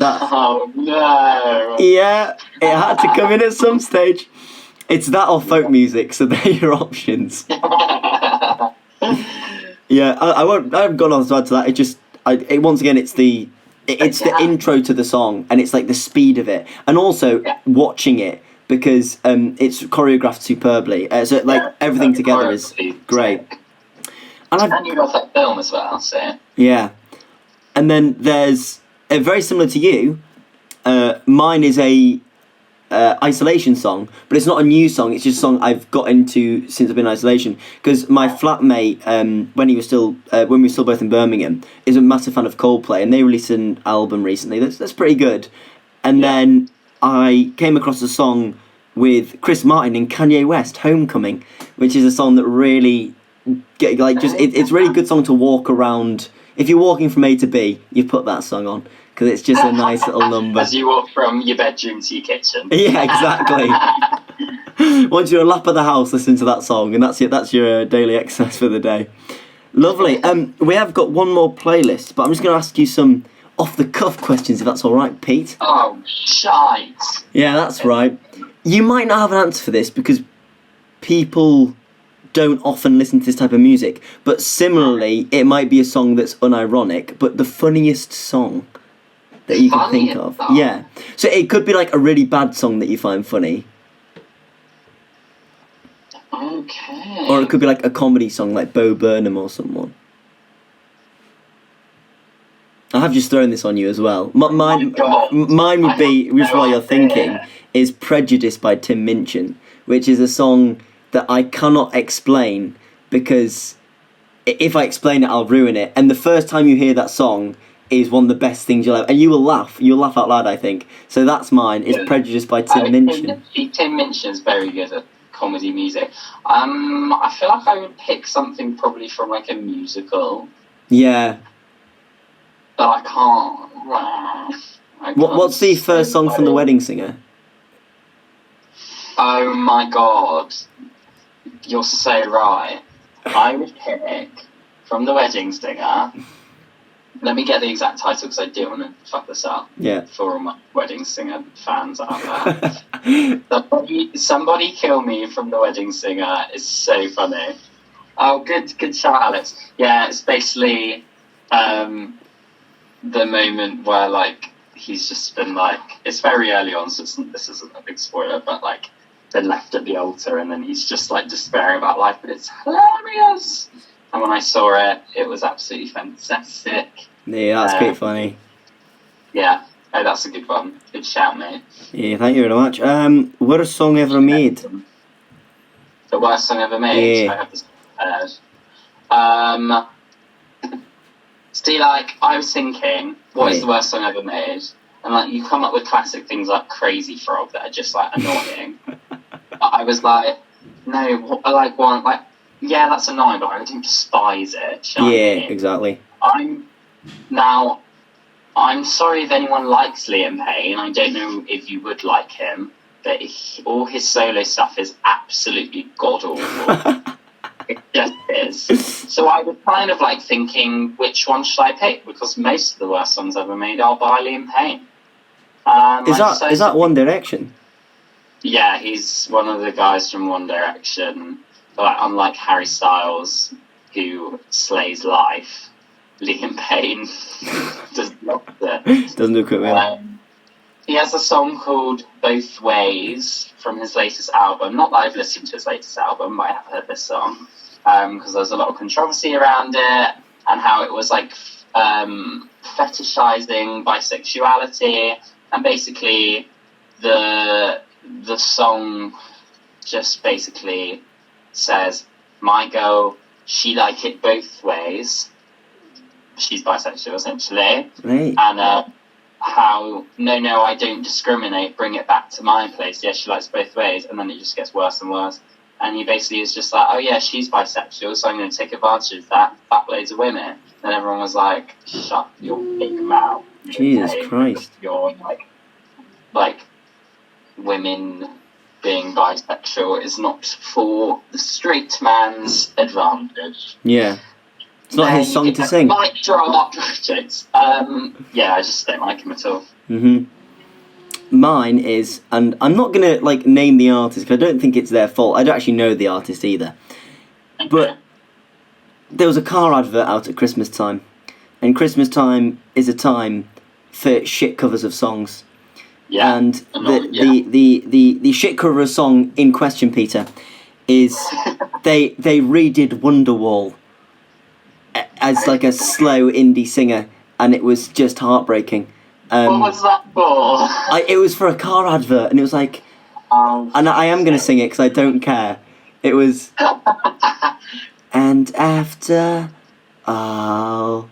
Oh, no. Yeah, it had to come in at some stage. It's that or folk music, so they're your options. Yeah, I haven't gone on to add to that. Once again, it's the intro to the song, and it's like the speed of it, and also watching it, because it's choreographed superbly. So like everything together is great. And you love that film as well, so... Yeah. And then there's, very similar to you, mine is a isolation song, but it's not a new song, it's just a song I've got into since I've been in isolation, because my flatmate, when we were still both in Birmingham, is a massive fan of Coldplay, and they released an album recently that's pretty good. And then I came across a song with Chris Martin and Kanye West, Homecoming, which is a song that really... it's a really good song to walk around. If you're walking from A to B, you put that song on, because it's just a nice little number. As you walk from your bedroom to your kitchen. Yeah, exactly. Once you're a lap of the house, listen to that song, and that's it. That's your daily exercise for the day. Lovely. We have got one more playlist, but I'm just going to ask you some off-the-cuff questions, if that's all right, Pete. Oh, shite. Yeah, that's right. You might not have an answer for this, because people don't often listen to this type of music, but similarly, it might be a song that's unironic, but the funniest song that you can think of. Song. Yeah. So it could be like a really bad song that you find funny. Okay. Or it could be like a comedy song like Bo Burnham or someone. I have just thrown this on you as well. Mine would be, which while you're thinking, is Prejudice by Tim Minchin, which is a song that I cannot explain, because if I explain it, I'll ruin it. And the first time you hear that song is one of the best things you'll ever... And you will laugh. You'll laugh out loud, I think. So that's mine. It's Prejudice by Tim Minchin. Tim Minchin's very good at comedy music. I feel like I would pick something probably from, like, a musical. Yeah. But I can't. What's the first song from The Wedding Singer? Oh, my God. You're so right. I would pick, from The Wedding Singer, Let me get the exact title because I do want to fuck this up. Yeah. For all my Wedding Singer fans out there. somebody Kill Me from The Wedding Singer is so funny. Oh, good shout, Alex. Yeah, it's basically the moment where, like, he's just been, like, it's very early on, so this isn't a big spoiler, but, like, been left at the altar, and then he's just, like, despairing about life, but it's hilarious. And when I saw it, it was absolutely fantastic. Yeah, that's quite funny. Yeah, oh, that's a good one. Good shout, mate. Yeah, thank you very much. Worst song ever made? The worst song ever made? Yeah. I have this prepared. See, like, I was thinking, what is the worst song ever made? And, like, you come up with classic things like Crazy Frog that are just, like, annoying. But I was like, no, I like one, like, yeah, that's annoying, but I don't despise it. You know what I mean? Exactly. I'm sorry if anyone likes Liam Payne. I don't know if you would like him, but all his solo stuff is absolutely god-awful. It just is. So I was kind of like thinking, which one should I pick? Because most of the worst songs ever made are by Liam Payne. Is that One Direction? Yeah, he's one of the guys from One Direction. But unlike Harry Styles, who slays life, Liam Payne does not. Doesn't do quite well. He has a song called Both Ways from his latest album. Not that I've listened to his latest album, but I have heard this song. Because there's a lot of controversy around it, and how it was like fetishizing bisexuality, and basically the song just basically says, my girl, she like it both ways. She's bisexual, essentially. Right. And how, no, I don't discriminate, bring it back to my place. Yeah, she likes both ways. And then it just gets worse and worse. And he basically is just like, oh yeah, she's bisexual, so I'm going to take advantage of that. Fuck loads of women. And everyone was like, shut your big mouth. Jesus Christ. You're like women being bisexual is not for the straight man's advantage. Yeah. It's not his song to sing. Mic drop. Jokes. Yeah, I just don't like him at all. Mine is, and I'm not going to like name the artist because I don't think it's their fault. I don't actually know the artist either. But there was a car advert out at Christmas time. And Christmas time is a time for shit covers of songs. Yeah. And the shit cover of a song in question, Peter, is they redid Wonderwall as like a slow indie singer, and it was just heartbreaking. What was that for? It was for a car advert, and it was like, and I am going to sing it because I don't care. It was, and after all,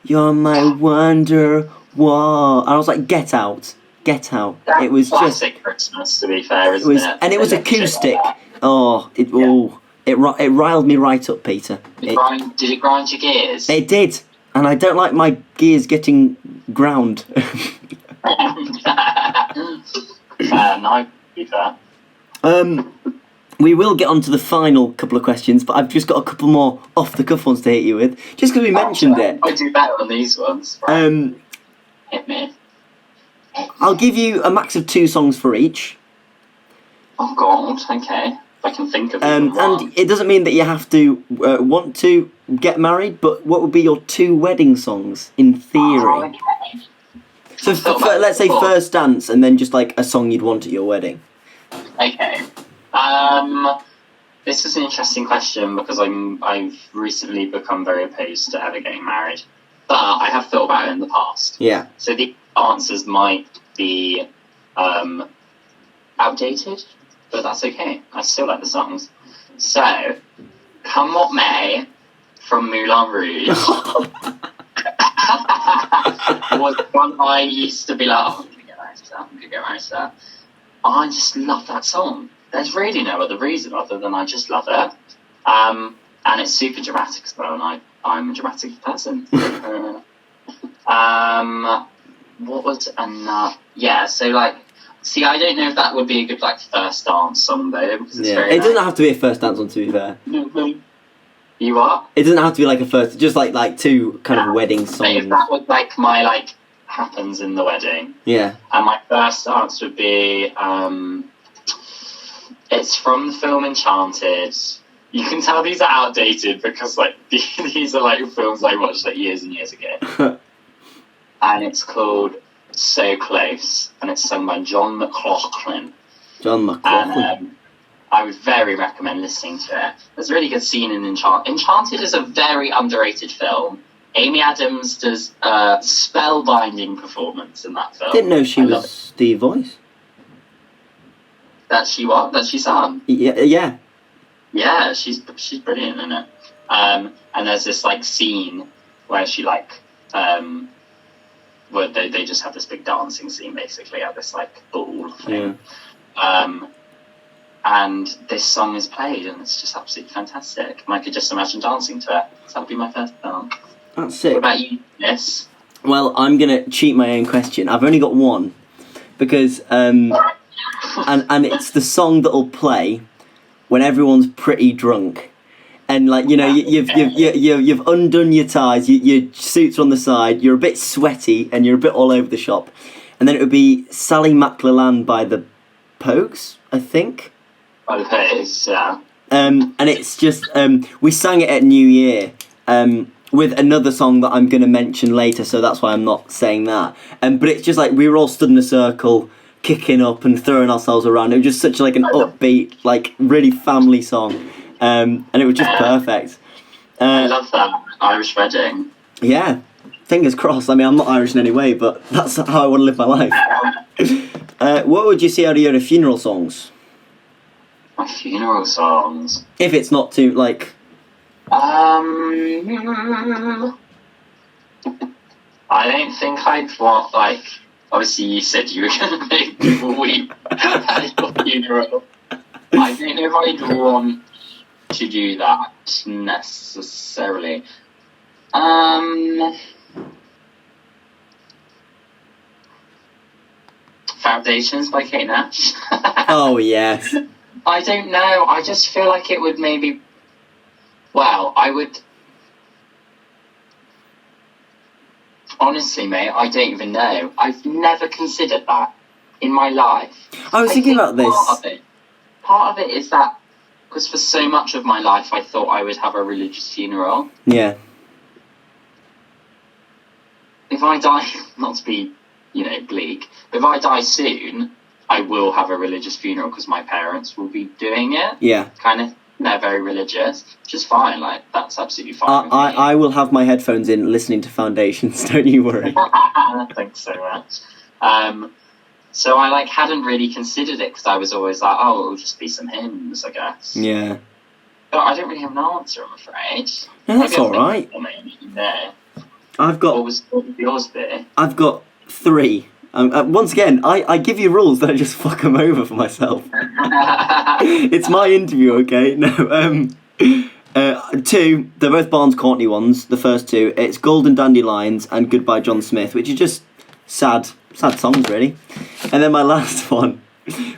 you're my wonder wall. And I was like, get out. That's it was classic just Christmas, to be fair, isn't it? And it was acoustic. It riled me right up, Peter. Did it grind your gears? It did, and I don't like my gears getting ground. We will get on to the final couple of questions, but I've just got a couple more off-the-cuff ones to hit you with, just because we mentioned it. I do better on these ones. Right. Hit me. I'll give you a max of 2 songs for each. Oh God, okay. If I can think of and it doesn't mean that you have to want to get married, but what would be your 2 wedding songs in theory? Oh, okay. So let's say First Dance, and then just like a song you'd want at your wedding. Okay. This is an interesting question because I've recently become very opposed to ever getting married, but I have thought about it in the past. Yeah. So the answers might be outdated, but that's okay. I still like the songs. So, Come What May from Moulin Rouge was one I used to be like, oh, I'm going to get married to that. I just love that song. There's really no other reason other than I just love it. And it's super dramatic as well, and I'm a dramatic person. What was another? Yeah, so like, see, I don't know if that would be a good like first dance song though, because it's very. It doesn't have to be a first dance one, to be fair. You are? It doesn't have to be like a first, just like two kind of wedding If songs. that was like my like happens in the wedding, Yeah. and my first answer would be it's from the film Enchanted. You can tell these are outdated because like these are like films I watched like years and years ago. And it's called So Close, and it's sung by John McLaughlin. John McLaughlin. And I would very recommend listening to it. There's a really good scene in Enchanted. Enchanted is a very underrated film. Amy Adams does a spellbinding performance in that film. Didn't know she was the voice. That she what? That she sang? Yeah. Yeah, she's brilliant in it. And there's this like scene where she like where they just have this big dancing scene basically at this like ball thing. Yeah. And this song is played and it's just absolutely fantastic. And I could just imagine dancing to it. So that would be my first song. That's sick. What about you, Yes? Well, I'm gonna cheat my own question. I've only got one because and it's the song that'll play when everyone's pretty drunk, and like you've undone your ties, your suits are on the side, you're a bit sweaty, and you're a bit all over the shop, and then it would be Sally McLellan by the Pogues, I think. By the Pogues, yeah. And it's just we sang it at New Year. With another song that I'm going to mention later, so that's why I'm not saying that. But it's just like we were all stood in a circle, kicking up and throwing ourselves around. It was just such like an upbeat, like really family song, and it was just perfect. I love that Irish wedding. Yeah, fingers crossed. I mean, I'm not Irish in any way, but that's how I want to live my life. What would you say are your funeral songs? My funeral songs. If it's not too like. I don't think I'd want, like, obviously you said you were going to make people weep at your funeral. I don't know if I'd want to do that necessarily. Foundations by Kate Nash. Oh, yes. I don't know, I just feel like it would maybe... Well, I would... Honestly, mate, I don't even know. I've never considered that in my life. I was thinking about this. Part of it is that, because for so much of my life I thought I would have a religious funeral. Yeah. If I die, not to be, bleak, but if I die soon, I will have a religious funeral because my parents will be doing it. Yeah. Kind of. They're very religious, which is fine, like, that's absolutely fine. I will have my headphones in listening to Foundations, don't you worry. Thanks so much. So I, hadn't really considered it, because I was always like, oh, it'll just be some hymns, I guess. Yeah. But I don't really have an answer, I'm afraid. No, that's alright. I've got... What would yours be? I've got 3. Once again, I give you rules, then I just fuck them over for myself. It's my interview, okay? No, 2, they're both Barnes Courtney ones, the first 2. It's Golden Dandelions and Goodbye John Smith, which are just sad songs, really. And then my last one,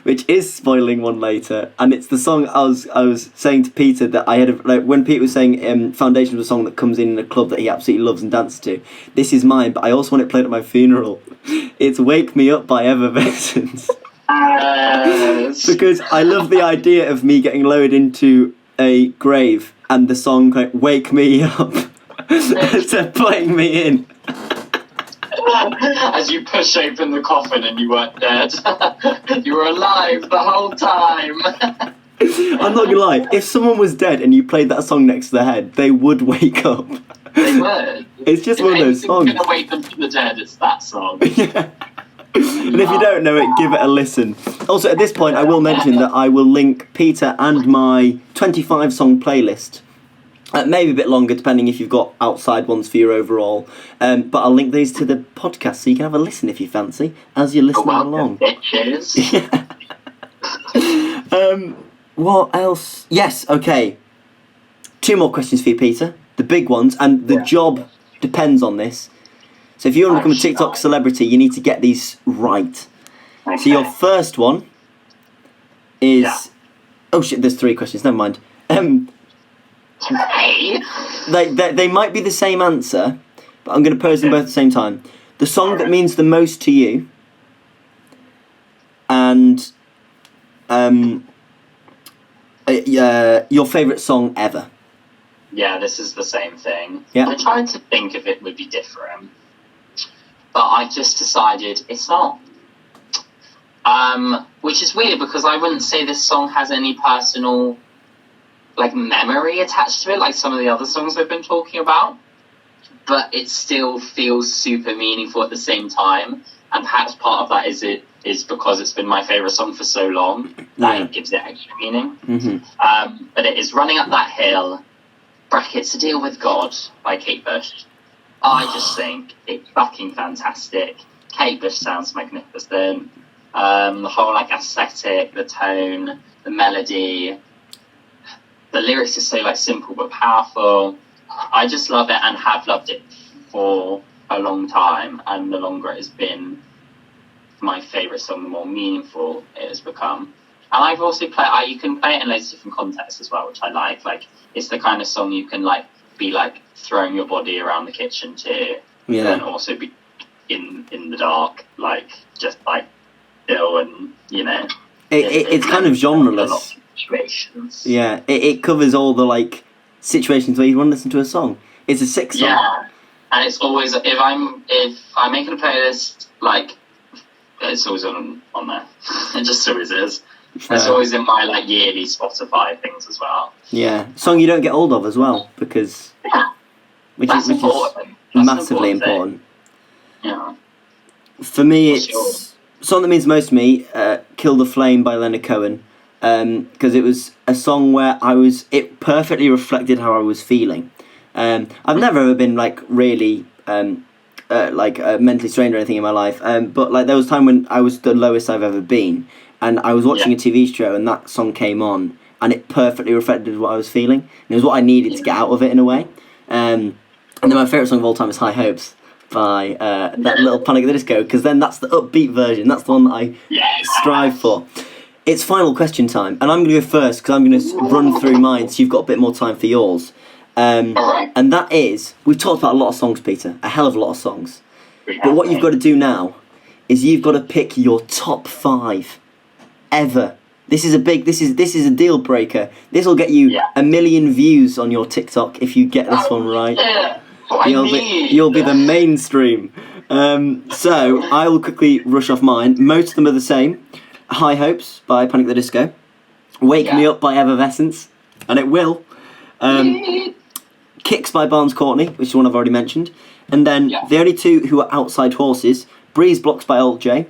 which is spoiling one later, and it's the song I was saying to Peter that I had, when Peter was saying Foundation was a song that comes in a club that he absolutely loves and dances to. This is mine, but I also want it played at my funeral. It's Wake Me Up by Effervescence. Because I love the idea of me getting lowered into a grave and the song like Wake Me Up instead playing me in. As you push open the coffin and you weren't dead. You were alive the whole time. I'm not gonna lie, if someone was dead and you played that song next to their head, they would wake up. They would. It's just one of those songs. If you're gonna wake them from the dead, it's that song. Yeah. And if you don't know it, give it a listen. Also, at this point, I will mention that I will link Peter and my 25 song playlist. Maybe a bit longer, depending if you've got outside ones for your overall. But I'll link these to the podcast so you can have a listen if you fancy, as you're listening along. Bitches. Yeah. What else? Yes, okay. 2 more questions for you, Peter. The big ones, and the job depends on this. So if you want to become a TikTok celebrity, you need to get these right. Okay. So your first one is... Yeah. Oh shit, there's 3 questions, never mind. Okay. They might be the same answer, but I'm going to pose them both at the same time. The song that means the most to you, and your favourite song ever. Yeah, this is the same thing. Yeah. I tried to think if it would be different, but I just decided it's not. Which is weird because I wouldn't say this song has any personal, like, memory attached to it, like some of the other songs I've been talking about. But it still feels super meaningful at the same time, and perhaps part of that is because it's been my favourite song for so long that it gives it extra meaning. Mm-hmm. But it is Running Up That Hill, brackets, To Deal With God by Kate Bush. I just think it's fucking fantastic. Kate Bush sounds magnificent. The whole, like, aesthetic, the tone, the melody, the lyrics are so, like, simple but powerful. I just love it and have loved it for a long time, and the longer it has been my favourite song, the more meaningful it has become. And I've also you can play it in loads of different contexts as well, which I like. Like, it's the kind of song you can, like, be, like, throwing your body around the kitchen to, and also be in the dark, like, just, like, still, and, you know. It's kind of genreless. Situations. Yeah, it covers all the, like, situations where you want to listen to a song. It's a 6 song. Yeah, and it's always, if I'm making a playlist, like, it's always on there. It just always is. It's always in my, like, yearly Spotify things as well. Yeah, song you don't get hold of as well, because which is massively important. Yeah. For me, it's song that means most to me. "Kill the Flame" by Leonard Cohen, because it was a song where it perfectly reflected how I was feeling. I've never ever been, like, really mentally strained or anything in my life, but, like, there was a time when I was the lowest I've ever been, and I was watching a TV show and that song came on, and it perfectly reflected what I was feeling, and it was what I needed to get out of it in a way. And then my favourite song of all time is "High Hopes" by that little Panic at the Disco, because then that's the upbeat version. That's the one that I strive for. It's final question time, and I'm going to go first because I'm going to run through mine so you've got a bit more time for yours. And that is, we've talked about a lot of songs, Peter, a hell of a lot of songs. But what you've got to do now is you've got to pick your top 5 ever. This is a deal breaker. This will get you 1 million views on your TikTok if you get this one right. You'll be the mainstream. So I will quickly rush off mine. Most of them are the same. "High Hopes" by Panic at the Disco. "Wake Me Up" by Evanescence, and it will. "Kicks" by Barnes Courtney, which is one I've already mentioned. And then the only two who are outside horses, "Breeze Blocks" by Alt J,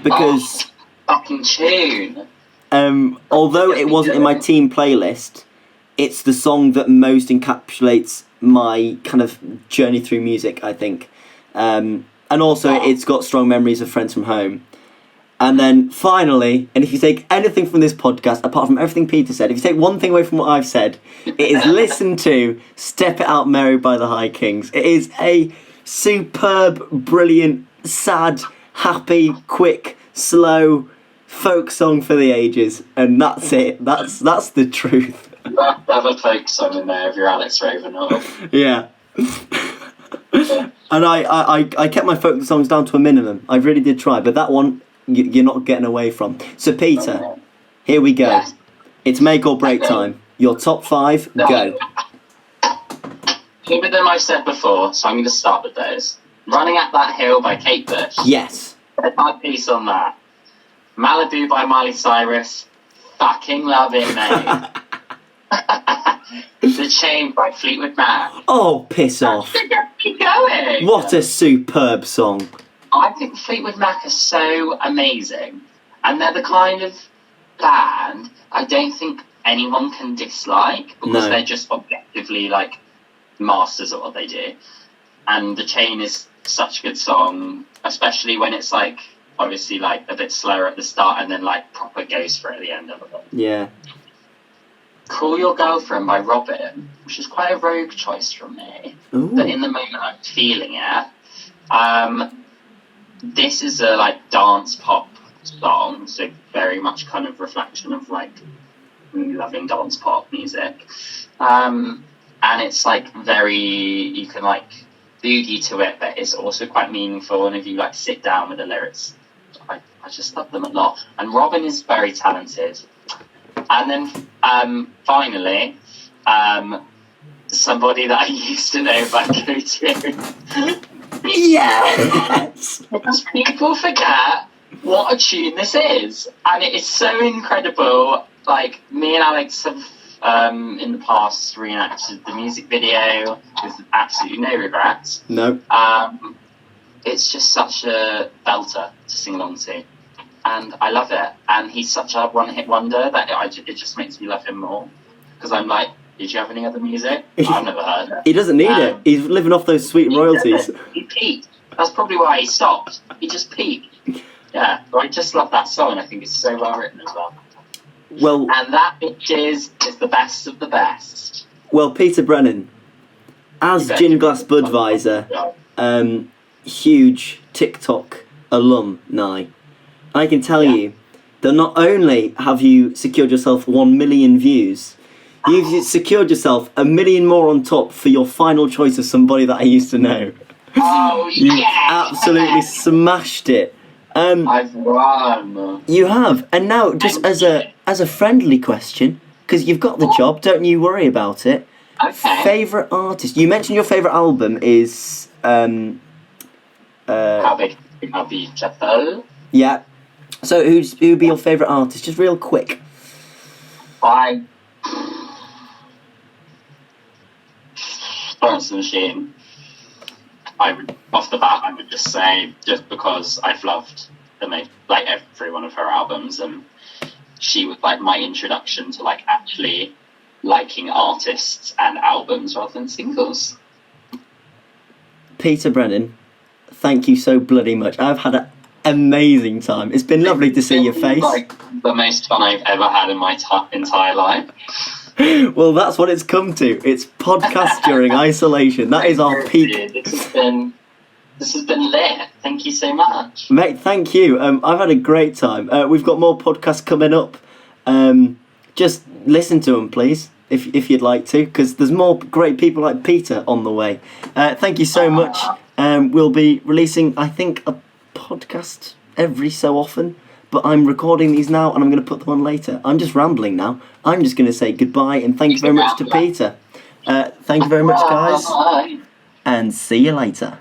because fucking tune. Although it wasn't in my team playlist, it's the song that most encapsulates my kind of journey through music, I think. And also it's got strong memories of Friends from Home. And then finally, and if you take anything from this podcast, apart from everything Peter said, if you take one thing away from what I've said, it is listen to "Step It Out Mary" by the High Kings. It is a superb, brilliant, sad, happy, quick, slow folk song for the ages. And that's it. That's the truth. Have a folk song in there if you're Alex Ravenhill. Yeah. And I kept my folk songs down to a minimum. I really did try, but that one you're not getting away from. So Peter, here we go. Yes. It's make or break time. Your top 5, go. Fewer than I've said before, so I'm going to start with those. "Running Up That Hill" by Kate Bush. Yes. My piece on that. "Malibu" by Miley Cyrus. Fucking love it, mate. "The Chain" by Fleetwood Mac. Oh, piss off. Keep going. What a superb song. I think Fleetwood Mac are so amazing, and they're the kind of band I don't think anyone can dislike, because they're just objectively, like, masters at what they do. And "The Chain" is such a good song, especially when it's, like, obviously, like, a bit slower at the start and then, like, proper goes for it at the end of it. Yeah. "Call Your Girlfriend" by Robin, which is quite a rogue choice from me. Ooh. But in the moment I'm feeling it. This is a, like, dance pop song, so very much kind of reflection of, like, definitely loving dance pop music. And it's like you can like boogie to it, but it's also quite meaningful. And if you like sit down with the lyrics, I just love them a lot. And Robin is very talented. And then finally, somebody that I used to know but go to. Yes! Because people forget what a tune this is, and it is so incredible. Like, me and Alex have in the past reenacted the music video with absolutely no regrets. No. It's just such a belter to sing along to, and I love it. And he's such a one-hit wonder that it just makes me love him more, because I'm like, did you have any other music? I've never heard it. He doesn't need it. He's living off those sweet royalties. He peaked. That's probably why he stopped. He just peaked. Yeah, but I just love that song. I think it's so well written as well. Well, and that, bitches, is the best of the best. Well, Peter Brennan, as Gin Glass Budweiser, huge TikTok alumni, I can tell you that not only have you secured yourself 1 million views, you've secured yourself 1 million more on top for your final choice of somebody that I used to know. Oh, You absolutely smashed it. I've won. You have, and now just as a friendly question, because you've got the job, don't you worry about it. Okay. Favorite artist? You mentioned your favorite album is How big can be Chapel? Yeah. So who'd be your favorite artist? Just real quick. Florence and the Machine. Off the bat, I would just say, just because I've loved every one of her albums, and she was like my introduction to like actually liking artists and albums rather than singles. Peter Brennan, thank you so bloody much. I've had an amazing time. It's been lovely to see your face. Like the most fun I've ever had in my entire life. Well, that's what it's come to. It's podcast during isolation. That is our peak. This has been lit. Thank you so much. Mate, thank you. I've had a great time. We've got more podcasts coming up. Just listen to them, please, if you'd like to, because there's more great people like Peter on the way. Thank you so much. We'll be releasing, I think, a podcast every so often. But I'm recording these now and I'm going to put them on later. I'm just rambling now. I'm just going to say goodbye and thank you very much to Peter. Thank you very much, guys. And see you later.